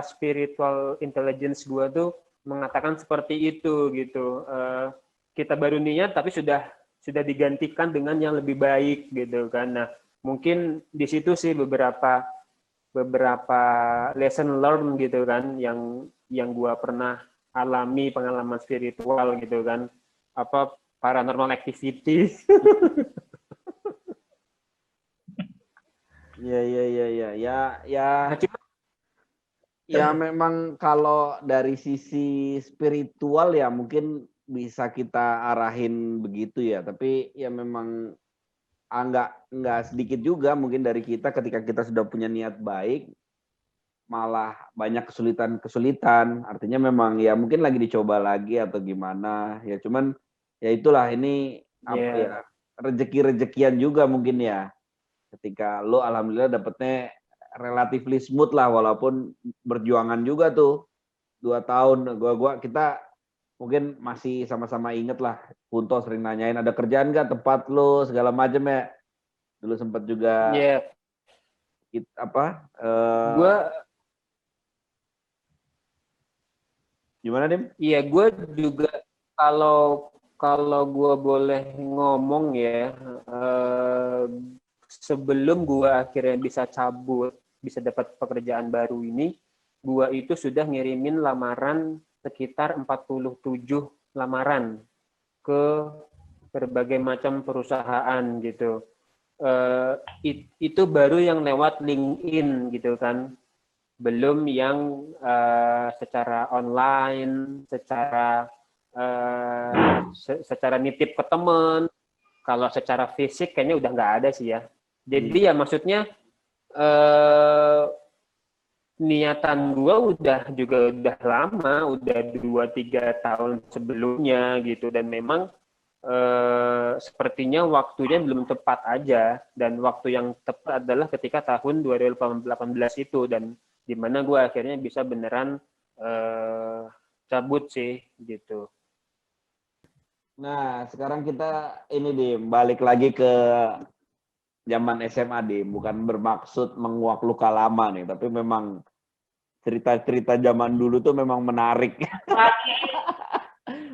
spiritual intelligence gua tuh mengatakan seperti itu gitu. Kita baru niat tapi sudah digantikan dengan yang lebih baik gitu kan. Nah, mungkin di situ sih beberapa lesson learn gitu kan yang gua pernah alami, pengalaman spiritual gitu kan. Paranormal activity. Ya memang kalau dari sisi spiritual ya mungkin bisa kita arahin begitu ya, tapi ya memang nggak sedikit juga mungkin dari kita ketika kita sudah punya niat baik malah banyak kesulitan. Artinya memang ya mungkin lagi dicoba lagi atau gimana. Ya cuman ya itulah ini ya rezeki-rezekian juga mungkin ya. Ketika lo alhamdulillah dapetnya relatively smooth lah, walaupun berjuangan juga tuh 2 tahun. Kita mungkin masih sama-sama inget lah. Kunto sering nanyain ada kerjaan nggak tempat lo segala macam ya. Dulu sempat juga gimana Dim? Iya, gue juga kalau gue boleh ngomong ya, sebelum gue akhirnya bisa cabut, bisa dapat pekerjaan baru ini, gue itu sudah ngirimin lamaran sekitar 47 lamaran ke berbagai macam perusahaan gitu. Itu baru yang lewat LinkedIn gitu kan, belum yang secara online, secara nitip ke temen. Kalau secara fisik kayaknya udah nggak ada sih ya. Jadi ya maksudnya niatan gue udah lama, udah 2-3 tahun sebelumnya gitu, dan memang sepertinya waktunya belum tepat aja, dan waktu yang tepat adalah ketika tahun 2018 itu, dan dimana gue akhirnya bisa beneran cabut sih gitu. Nah sekarang kita ini balik lagi ke zaman SMA bukan bermaksud menguak luka lama nih, tapi memang cerita-cerita zaman dulu tuh memang menarik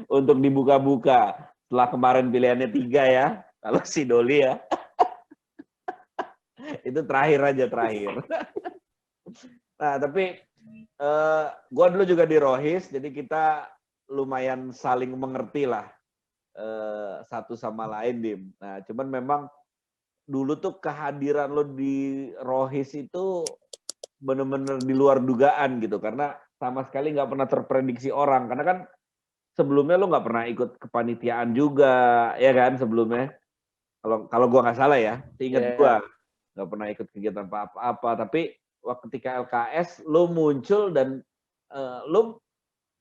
untuk dibuka-buka. Setelah kemarin pilihannya 3 ya, kalau si Doli ya. Itu terakhir. Nah, tapi gue dulu juga di Rohis, jadi kita lumayan saling mengerti lah satu sama lain, Dim. Nah, cuman memang dulu tuh kehadiran lo di Rohis itu bener-bener di luar dugaan gitu, karena sama sekali nggak pernah terprediksi orang, karena kan sebelumnya lo nggak pernah ikut kepanitiaan juga, ya kan sebelumnya. Kalau gue nggak salah ya, seingat gue nggak pernah ikut kegiatan apa-apa. Tapi ketika LKS lo muncul dan lo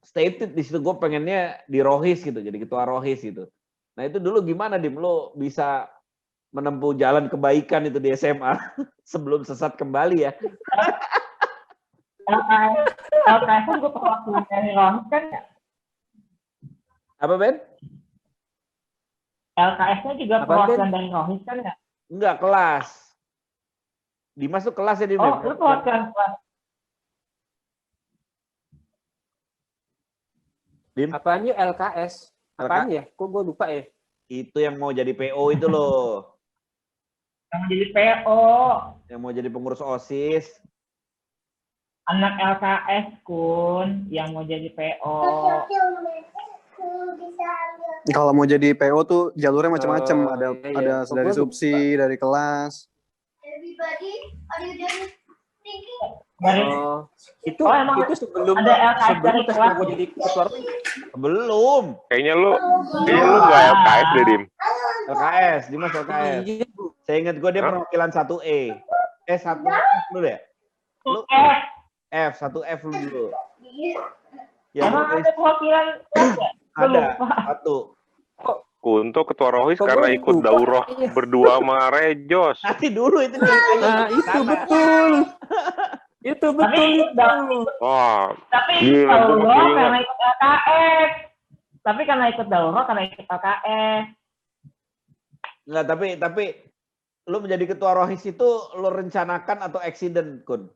stated di situ gue pengennya di Rohis gitu, jadi ketua Rohis gitu. Nah itu dulu gimana Dim? Lo bisa menempuh jalan kebaikan itu di SMA sebelum sesat kembali ya? LKS kan gue perwakilan dari Rohis kan ya? Apa Ben? LKS-nya juga perwakilan dari Rohis kan ya? Enggak, kelas. Dimas tuh kelas ya Dim? Oh, lu perwakilan kelas. Dim? Apaan ya LKS? Apaan ya? Kok gue lupa ya? Itu yang mau jadi PO itu loh. Yang jadi PO. Yang mau jadi pengurus OSIS. Anak LKS Kun yang mau jadi PO. Kalau mau jadi PO tuh jalurnya macam-macam. Ada dari subsi, dari kelas. Dari itu emang itu sebelum ada LKS sebelum dari tes kelas. gue jadi ketua ROHIS. Belum. Kayaknya lu nggak LKS deh, Dim. LKS, Dimas LKS. Iya, Bu. Saya ingat gue dia Hah? perwakilan 1E. 1F dulu ya? Lu F, 1F lu dulu. Ya, Emang Rohis ada perwakilan ada satu. Kunto ketua Rohis Kok karena gua ikut lupa? daurah Iya. berdua sama Rejos. Nanti dulu itu ceritanya. Nah, itu betul. Itu betul itu. Wah, Tapi gila, gua Dauro masih ingat. karena ikut LKS. Tapi karena ikut Dauro karena ikut LKS. Enggak, tapi lu menjadi ketua Rohis itu lu rencanakan atau accident, Kun?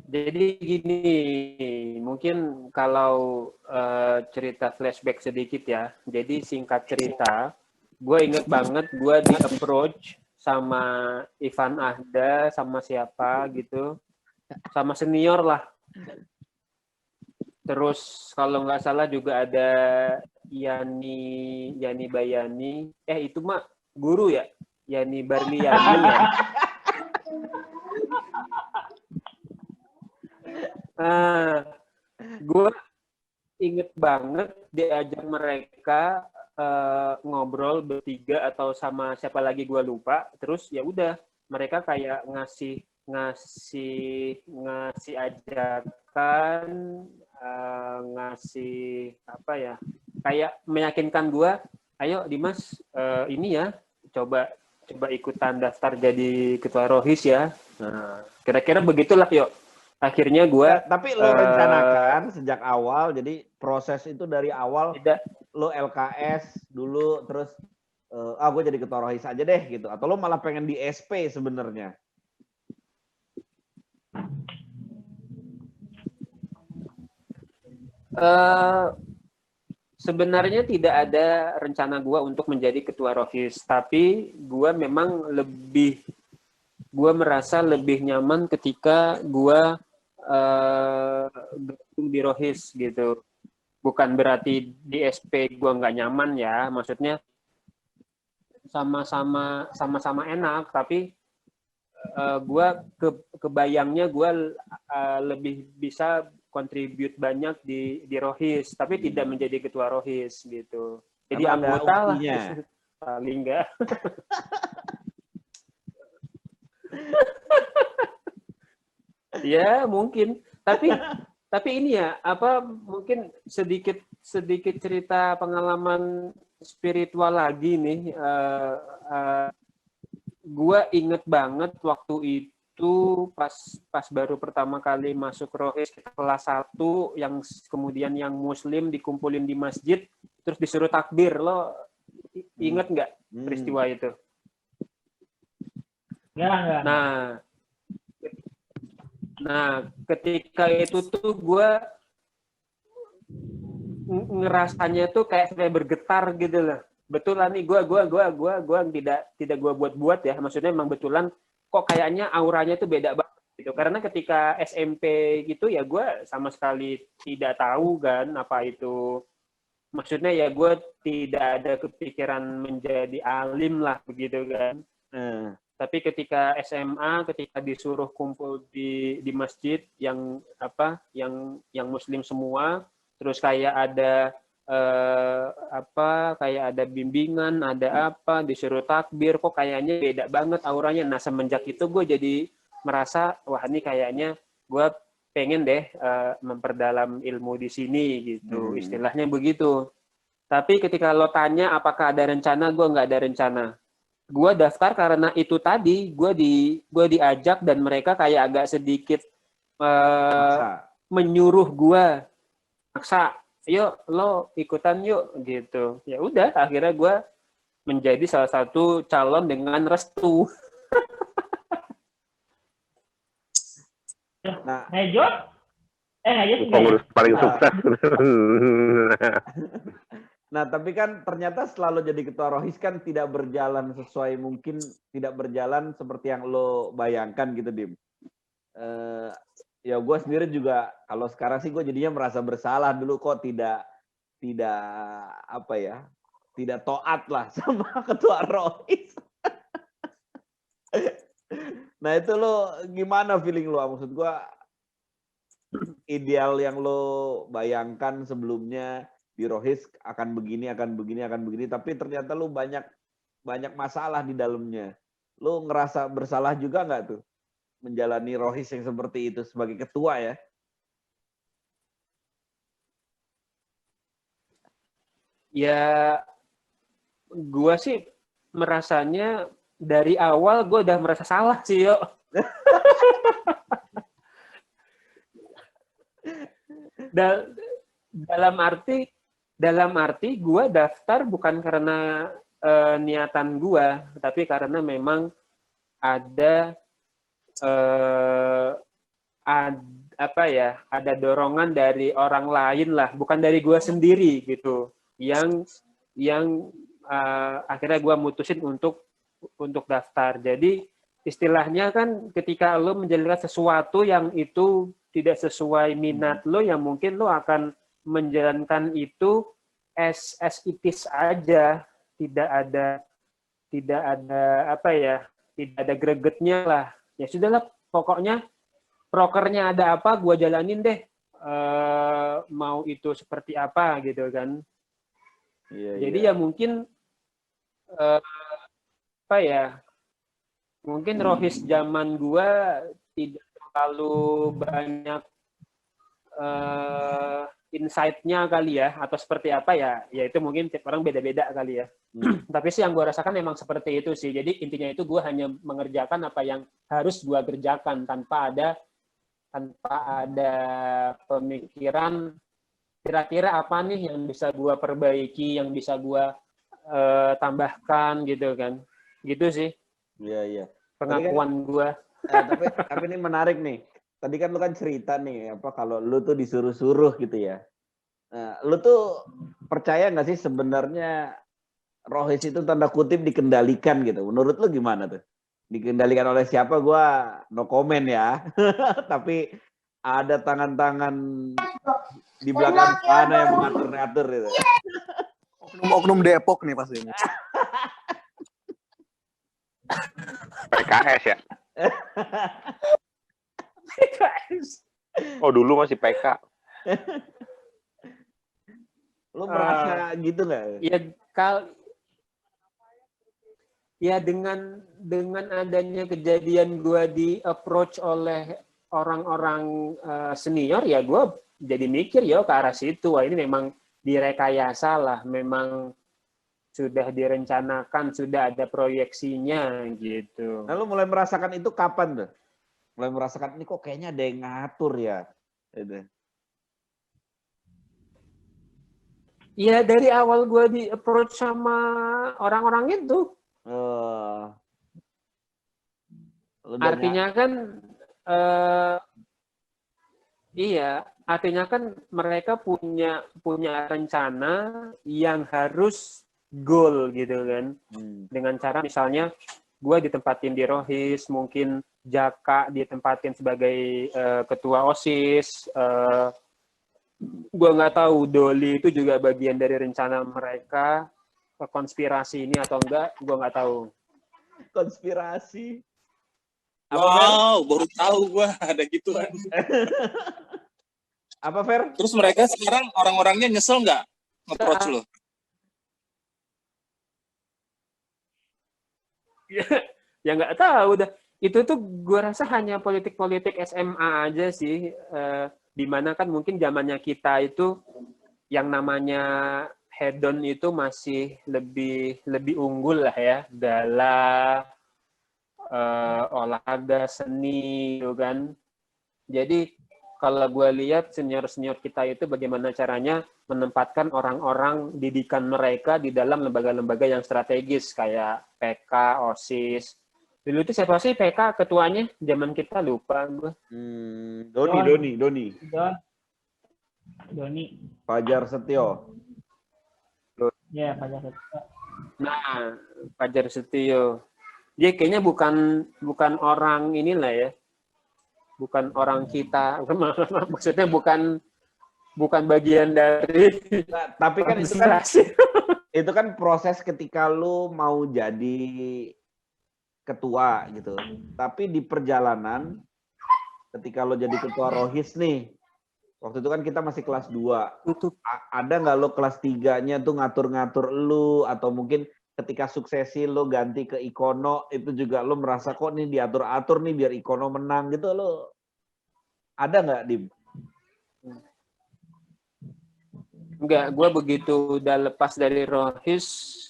Jadi gini, mungkin kalau cerita flashback sedikit ya. Jadi singkat cerita, gue inget banget gue di approach sama Ivan Ahda, sama siapa gitu, sama senior lah. Terus kalau nggak salah juga ada Yani Bayani, itu mah guru ya, Yani Barliani ya. Gue inget banget diajak mereka ngobrol bertiga atau sama siapa lagi gue lupa. Terus ya udah mereka kayak ngasih ajakan, ngasih apa ya? Kayak meyakinkan gue, ayo Dimas ini ya coba ikutan daftar jadi ketua Rohis ya. Nah, kira-kira begitulah yuk. Akhirnya gue tapi lo rencanakan sejak awal, jadi proses itu dari awal tidak. Lo LKS dulu terus gue jadi ketua Rohis aja deh gitu, atau lo malah pengen di SP sebenarnya? Sebenarnya tidak ada rencana gue untuk menjadi ketua Rohis, tapi gue memang merasa lebih nyaman ketika gue gabung di Rohis gitu. Bukan berarti di SP gue nggak nyaman ya, maksudnya sama-sama enak, tapi gue kebayangnya gue lebih bisa kontribut banyak di Rohis, tapi tidak menjadi ketua Rohis gitu. Jadi Karena anggota lah, paling enggak. Ya mungkin, tapi ini ya mungkin sedikit cerita pengalaman spiritual lagi nih. Gue inget banget waktu itu pas baru pertama kali masuk Rohis kelas 1, yang kemudian yang Muslim dikumpulin di masjid terus disuruh takbir. Lo inget nggak peristiwa itu? Enggak. Nah, ketika itu tuh gue ngerasanya tuh kayak saya bergetar gitu loh. Betulan nih gue tidak gue buat-buat ya. Maksudnya emang betulan kok kayaknya auranya tuh beda banget gitu. Karena ketika SMP gitu ya gue sama sekali tidak tahu kan apa itu. Maksudnya ya gue tidak ada kepikiran menjadi alim lah begitu kan. Tapi ketika SMA, ketika disuruh kumpul di masjid yang Muslim semua, terus kayak ada kayak ada bimbingan, ada disuruh takbir, kok kayaknya beda banget auranya. Nah semenjak itu gue jadi merasa wah ini kayaknya gue pengen deh memperdalam ilmu di sini gitu, istilahnya begitu. Tapi ketika lo tanya apakah ada rencana, gue nggak ada rencana. Gue daftar karena itu tadi, gue diajak dan mereka kayak agak sedikit menyuruh gue, maksa, yuk lo ikutan yuk gitu. Ya udah, akhirnya gue menjadi salah satu calon dengan restu. Nah, Nejot? Pengurus paling sukses. Nah, tapi kan ternyata selalu jadi ketua Rohis kan tidak berjalan sesuai, mungkin tidak berjalan seperti yang lo bayangkan gitu, Dim. Ya gue sendiri juga, kalau sekarang sih gue jadinya merasa bersalah, dulu kok tidak taat lah sama ketua Rohis. Nah itu lo gimana feeling lo? Maksud gua ideal yang lo bayangkan sebelumnya di Rohis akan begini, tapi ternyata lo banyak masalah di dalamnya. Lo ngerasa bersalah juga nggak tuh menjalani Rohis yang seperti itu sebagai ketua ya? Ya, gua sih merasanya dari awal gue udah merasa salah sih, yo. Dalam arti gue daftar bukan karena niatan gue, tapi karena memang ada ada dorongan dari orang lain lah, bukan dari gue sendiri gitu, yang akhirnya gue mutusin untuk daftar. Jadi istilahnya kan ketika lo menjalankan sesuatu yang itu tidak sesuai minat lo, yang mungkin lo akan menjalankan itu as it is aja, tidak ada gregetnya lah. Ya sudahlah, pokoknya prokernya ada apa, gua jalanin deh. Mau itu seperti apa gitu kan. Jadi ya mungkin mungkin Rohis zaman gua tidak terlalu banyak insight-nya kali ya, atau seperti apa ya itu mungkin tiap orang beda-beda kali ya. Tapi sih yang gue rasakan memang seperti itu sih. Jadi intinya itu gue hanya mengerjakan apa yang harus gue kerjakan tanpa ada pemikiran kira-kira apa nih yang bisa gue perbaiki, yang bisa gue tambahkan gitu kan. Gitu sih. Iya. Pengakuan gue. Tapi ini menarik nih. Tadi kan lu kan cerita nih, kalau lu tuh disuruh-suruh gitu ya. Nah, lu tuh percaya nggak sih sebenarnya Rohis itu tanda kutip dikendalikan gitu? Menurut lu gimana tuh? Dikendalikan oleh siapa? Gua no comment ya. Tapi ada tangan-tangan di belakang sana yang mengatur-ngatur gitu. Oknum Depok nih pasti. PKS ya? Oh dulu masih PK. Lu merasa gitu nggak? Ya dengan adanya kejadian gue di approach oleh orang-orang senior, ya gue jadi mikir ya ke arah situ. Wah, ini memang direkayasa lah, memang sudah direncanakan, sudah ada proyeksinya gitu. Nah, lu mulai merasakan itu kapan tuh? Mulai merasakan ini kok kayaknya ada yang ngatur ya. Gitu. Ya dari awal gue di approach sama orang-orang itu. Artinya kan artinya kan mereka punya rencana yang harus goal gitu kan. Dengan cara misalnya gue ditempatin di Rohis, mungkin Jaka ditempatin sebagai ketua OSIS, gue nggak tahu Doli itu juga bagian dari rencana mereka konspirasi ini atau enggak, gue nggak tahu. Konspirasi. Wow, baru tahu gue ada gituan. Apa, Fer? Terus mereka sekarang orang-orangnya nyesel nggak nge-approach lo? Ya nggak tahu udah. Itu tuh gue rasa hanya politik-politik SMA aja sih, dimana kan mungkin zamannya kita itu yang namanya hedon itu masih lebih unggul lah ya, dalam olahraga, seni gitu kan. Jadi kalau gue lihat senior-senior kita itu bagaimana caranya menempatkan orang-orang didikan mereka di dalam lembaga-lembaga yang strategis kayak PK, OSIS. Dulu itu siapa sih PK ketuanya? Zaman kita lupa gue. Doni. Fajar Setio. Ya, Fajar Setio. Nah, Fajar Setio. Dia kayaknya bukan orang inilah ya. Bukan orang kita. Maksudnya bukan bagian dari. Nah, tapi kan itu kan proses ketika lu mau jadi ketua gitu. Tapi di perjalanan ketika lo jadi ketua Rohis nih, waktu itu kan kita masih kelas 2. Ada nggak lo kelas 3-nya tuh ngatur-ngatur lu, atau mungkin ketika suksesi lo ganti ke Ikono itu juga lo merasa kok nih diatur-atur nih biar Ikono menang gitu, lo ada nggak, Dim? Enggak, gue begitu udah lepas dari Rohis,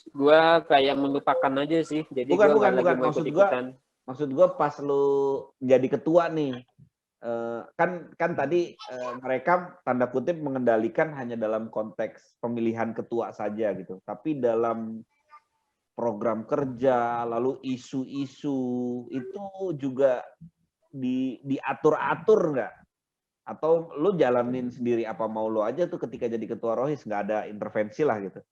gue kayak melupakan aja sih. Jadi Bukan, gue bukan, lagi bukan. mau ikut-ikutan. Maksud gue pas lo jadi ketua nih, kan tadi mereka tanda kutip mengendalikan hanya dalam konteks pemilihan ketua saja gitu. Tapi dalam program kerja, lalu isu-isu itu juga diatur-atur nggak? Atau lu jalanin sendiri apa mau lu aja tuh ketika jadi ketua Rohis, nggak ada intervensi lah gitu?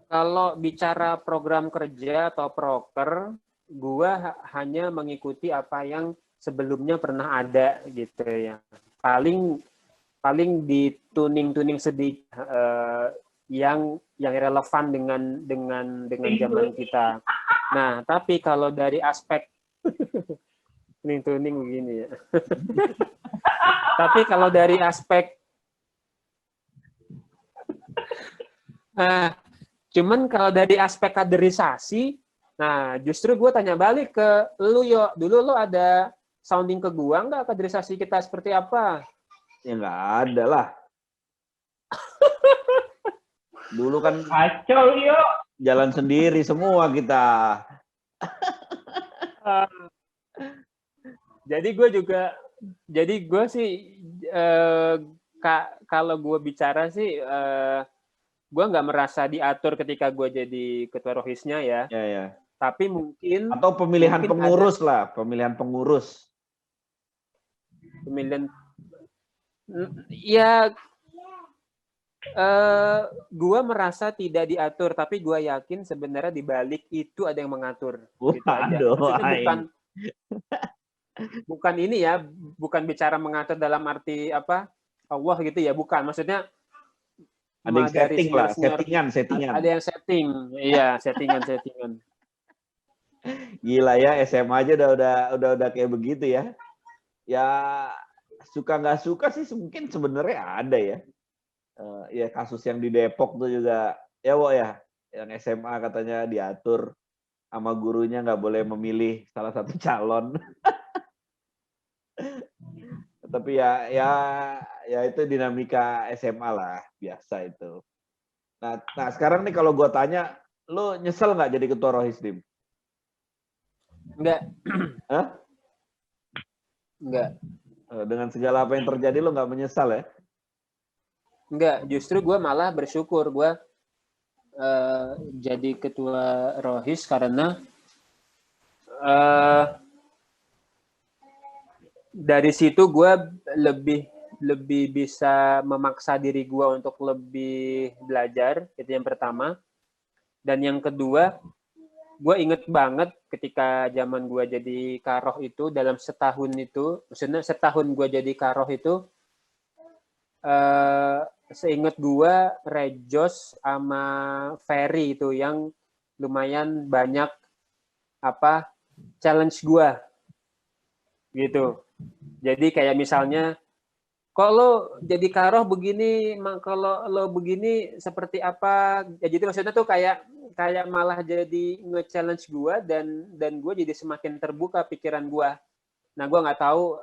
Kalau bicara program kerja atau proker, gua hanya mengikuti apa yang sebelumnya pernah ada gitu ya. Paling di tuning sedikit yang relevan dengan zaman kita. Nah, tapi kalau dari aspek tuning begini ya. Tapi kalau dari aspek cuman kalau dari aspek kaderisasi, nah justru gue tanya balik ke lu, yo. Dulu lu ada sounding ke gua nggak kaderisasi kita seperti apa? Ya nggak ada lah. Dulu kan Kacau, yuk. jalan sendiri semua kita. Jadi gue sih kalau gue bicara sih gue nggak merasa diatur ketika gue jadi ketua Rohisnya ya. Ya, ya. Tapi mungkin atau pemilihan pengurus lah, pemilihan pengurus. Pemilihan ya gue merasa tidak diatur, tapi gue yakin sebenarnya di balik itu ada yang mengatur. Gitu aja. Maksudnya bukan ini ya, bukan bicara mengatur dalam arti apa Allah gitu ya, bukan. Maksudnya ada yang setting lah, settingan. Ada yang setting, iya settingan. Gila ya, SMA aja udah kayak begitu ya. Ya suka nggak suka sih mungkin sebenarnya ada ya. Ya kasus yang di Depok tuh juga ya Wo ya, yang SMA katanya diatur sama gurunya nggak boleh memilih salah satu calon. Tapi ya itu dinamika SMA lah, biasa itu. Nah sekarang nih kalau gue tanya, lu nyesel nggak jadi ketua Rohis, Dim? Enggak. Hah? Enggak. Dengan segala apa yang terjadi lu nggak menyesal ya? Enggak, justru gue malah bersyukur gue jadi ketua Rohis karena dari situ gue lebih bisa memaksa diri gue untuk lebih belajar, itu yang pertama. Dan yang kedua, gue inget banget ketika zaman gue jadi karoh itu, dalam setahun itu, maksudnya setahun gue jadi karoh itu, seingat gue Rejos sama Ferry itu yang lumayan banyak challenge gue gitu. Jadi kayak misalnya, kok lo jadi karoh begini, kalau lo begini seperti apa? Ya jadi maksudnya tuh kayak malah jadi nge-challenge gue dan gue jadi semakin terbuka pikiran gue. Nah gue nggak tahu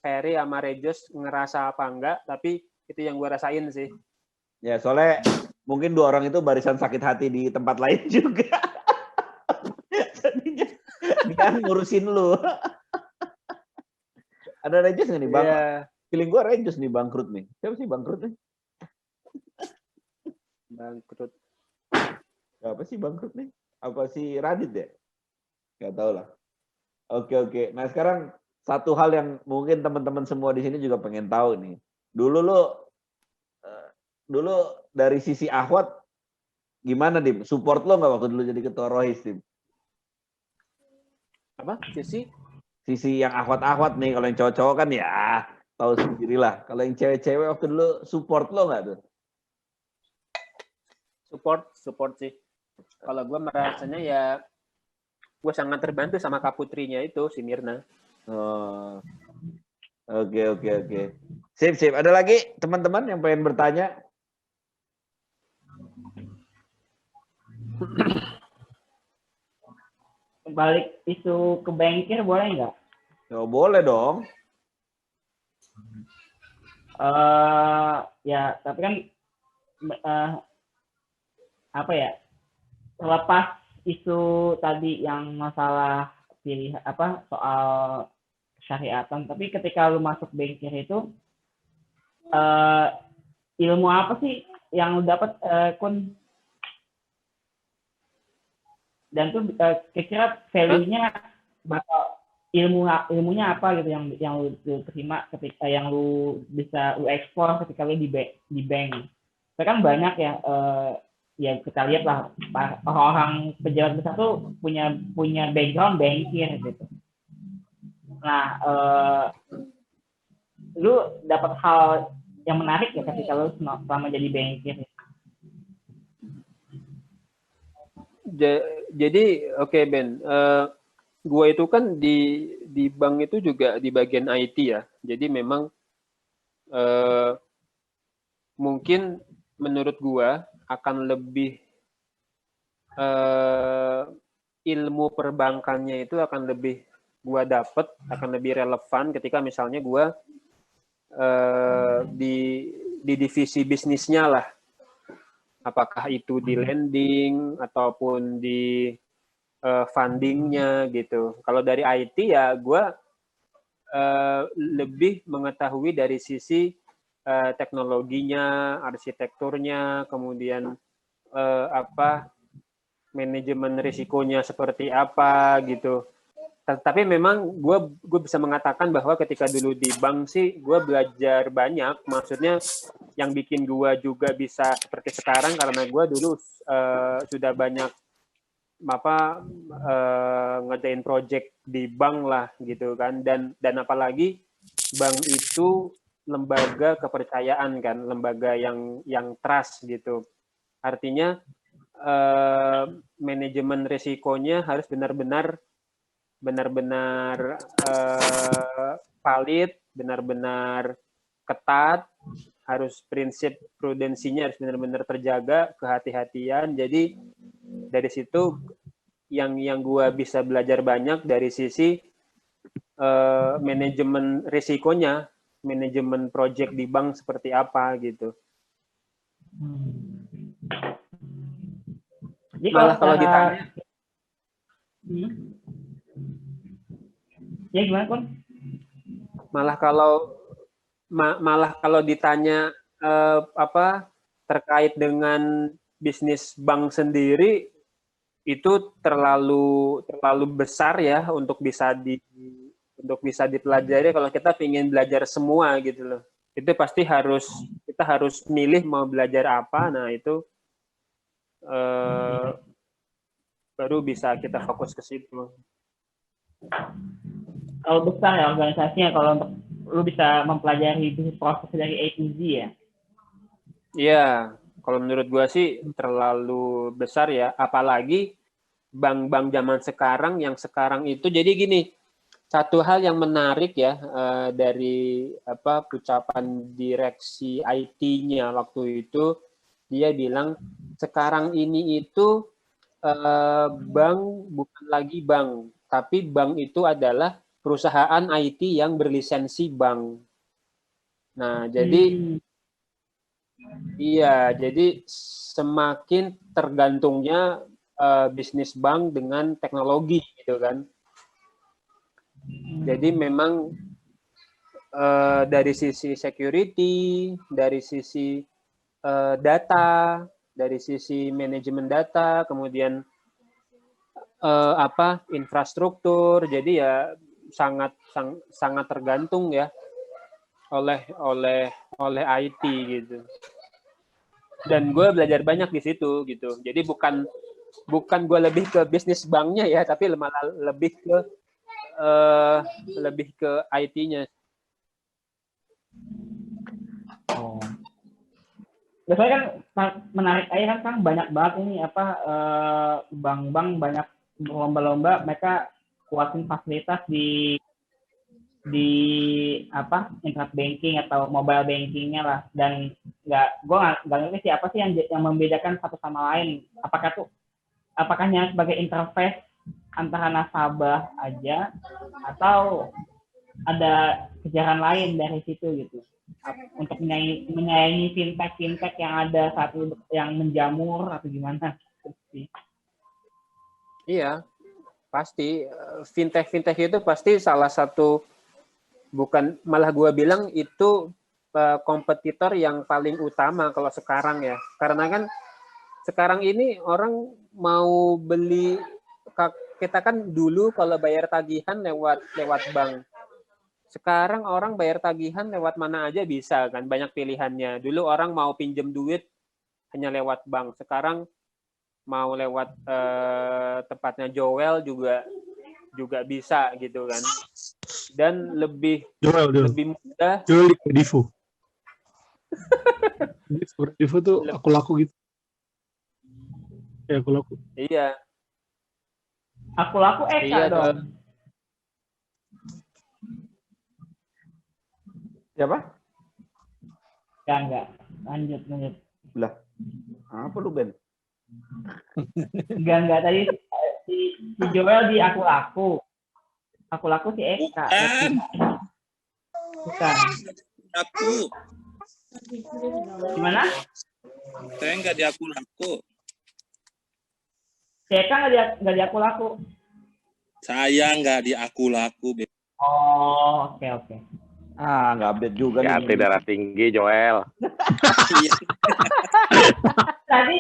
Ferry sama Rejos ngerasa apa enggak, tapi itu yang gue rasain sih. Ya soalnya mungkin dua orang itu barisan sakit hati di tempat lain juga. Jadinya dia ngurusin lu. Ada Rejos nggak nih Bang? Yeah. Feeling gue Rejos nih bangkrut nih. Siapa sih bangkrut nih? Bangkrut. Apa sih bangkrut nih? Apa sih Radit ya? Gak tau lah. Oke. Nah sekarang satu hal yang mungkin teman-teman semua di sini juga pengen tahu nih. Dulu dari sisi Ahwat gimana, Dim? Support lo nggak waktu dulu jadi ketua Rohis, Dim? Apa? Sisi yang Ahwat nih, kalau yang cowok-cowok kan ya tahu sendirilah. Kalau yang cewek-cewek waktu dulu support lo nggak tuh? support sih. Kalau gue merasanya ya gue sangat terbantu sama Kak Putrinya itu, si Mirna. Oh. Oke. Sip. Ada lagi teman-teman yang pengen bertanya? Balik isu ke bankir boleh nggak? Oh, boleh dong. Ya, tapi kan apa ya? Lepas isu tadi yang masalah pilih apa soal syariatan, tapi ketika lu masuk bankir itu ilmu apa sih yang lu dapat, Kun? Dan tuh kira-kira value-nya bakal ilmunya apa gitu yang lu terima ketika yang lu bisa lu ekspor ketika lu di bank. Saya kan banyak ya ya kita lihat lah orang-orang pejabat besar tuh punya background bankir gitu. Nah, lu dapat hal yang menarik ya ketika lu selama jadi bankir. Jadi oke, Ben, gue itu kan di bank itu juga di bagian IT ya. Jadi memang mungkin menurut gue akan lebih ilmu perbankannya itu akan lebih gue dapet, akan lebih relevan ketika misalnya gue di divisi bisnisnya lah. Apakah itu di lending ataupun di fundingnya gitu. Kalau dari IT ya gue lebih mengetahui dari sisi teknologinya, arsitekturnya, kemudian manajemen risikonya seperti apa gitu. Tapi memang gue bisa mengatakan bahwa ketika dulu di bank sih gue belajar banyak. Maksudnya yang bikin gue juga bisa seperti sekarang karena gue dulu sudah banyak ngerjain project di bank lah gitu kan. Dan apalagi bank itu lembaga kepercayaan kan, lembaga yang trust gitu. Artinya manajemen risikonya harus benar-benar valid, benar-benar ketat, harus prinsip prudensinya harus benar-benar terjaga, kehati-hatian. Jadi dari situ yang gue bisa belajar banyak dari sisi manajemen risikonya, manajemen project di bank seperti apa gitu. Jadi kalau ditanya, ya gimana, Kun? Malah kalau ditanya terkait dengan bisnis bank sendiri itu terlalu besar ya untuk bisa dipelajari. Kalau kita ingin belajar semua gitu loh, itu pasti kita harus milih mau belajar apa. Nah itu baru bisa kita fokus ke situ. Kalau besar ya organisasinya, kalau untuk lu bisa mempelajari proses dari A to Z ya? Iya, kalau menurut gua sih terlalu besar ya, apalagi bank-bank zaman sekarang yang sekarang itu. Jadi gini, satu hal yang menarik ya dari ucapan direksi IT-nya waktu itu, dia bilang sekarang ini itu bank bukan lagi bank, tapi bank itu adalah perusahaan IT yang berlisensi bank. Nah, jadi iya, jadi semakin tergantungnya bisnis bank dengan teknologi gitu kan. Jadi memang dari sisi security, dari sisi data, dari sisi manajemen data, kemudian infrastruktur. Jadi ya sangat tergantung ya oleh IT gitu. Dan gue belajar banyak di situ gitu. Jadi bukan gue lebih ke bisnis banknya ya, tapi malah lebih ke IT-nya. Oh. biasanya kan menarik aja kan banyak banget ini apa bank-bank banyak lomba-lomba mereka kuatin fasilitas di apa internet banking atau mobile bankingnya lah, dan gue nggak ngerti siapa sih yang membedakan satu sama lain, apakah hanya sebagai interface antara nasabah aja atau ada kejaran lain dari situ gitu untuk menyaingi fintech yang ada saat ini yang menjamur atau gimana. Iya, pasti fintech itu pasti salah satu, bukan malah gue bilang itu kompetitor yang paling utama kalau sekarang ya, karena kan sekarang ini orang mau beli, kita kan dulu kalau bayar tagihan lewat bank. Sekarang orang bayar tagihan lewat mana aja bisa kan, banyak pilihannya. Dulu orang mau pinjem duit hanya lewat bank. Sekarang mau lewat tempatnya Joel juga bisa gitu kan. Dan lebih mudah. Joel di Divo. Divo tuh aku laku gitu. Ya aku laku. Iya. Aku laku Eka dong. Siapa? Ya enggak. Lanjut. Lah. Apa lu, Ben? Enggak tadi si Joel di aku laku. Aku laku si Eka. Bukan. Aku. Gimana? Saya nggak di aku laku. Si Eka nggak di aku laku. Saya nggak di aku laku. Oh, oke. Nggak update juga nih. Hati darah tinggi, Joel. tadi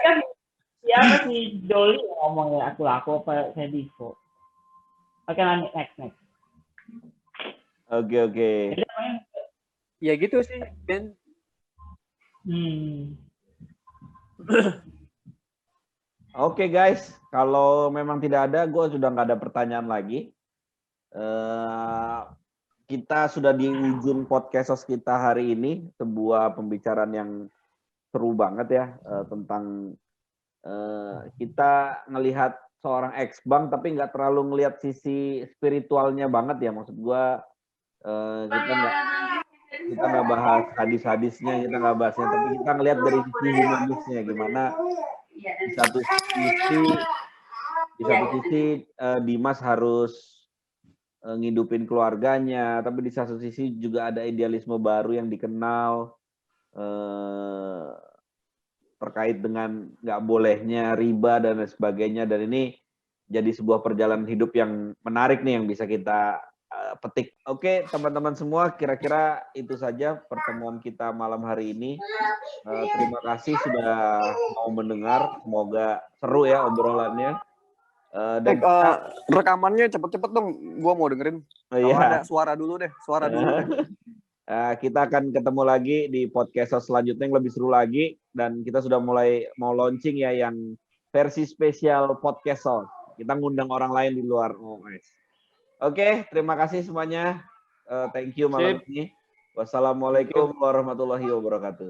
kan siapa si Joli ngomong ya aku laku apa saya Divo. Oke, next. Oke. Ya gitu sih, Ben. Oke guys, kalau memang tidak ada, gue sudah nggak ada pertanyaan lagi. Kita sudah di ujung podcast kita hari ini, sebuah pembicaraan yang seru banget ya, tentang kita ngelihat seorang ex-bank tapi nggak terlalu ngelihat sisi spiritualnya banget ya, maksud gue kita nggak bahas hadis-hadisnya, kita nggak bahasnya, tapi kita ngelihat dari sisi humanisnya gimana. Di satu sisi Dimas harus ngidupin keluarganya, tapi di satu sisi juga ada idealisme baru yang dikenal terkait dengan nggak bolehnya riba dan sebagainya, dan ini jadi sebuah perjalanan hidup yang menarik nih yang bisa kita petik. Oke, teman-teman semua, kira-kira itu saja pertemuan kita malam hari ini. Terima kasih sudah mau mendengar, semoga seru ya obrolannya. Dan rekamannya cepet-cepet dong, gua mau dengerin. Kalau ada suara dulu deh. Kita akan ketemu lagi di podcast selanjutnya yang lebih seru lagi, dan kita sudah mulai mau launching ya yang versi spesial podcast. Kita ngundang orang lain di luar OS. Oke, terima kasih semuanya. Thank you malam ini. Wassalamualaikum warahmatullahi wabarakatuh.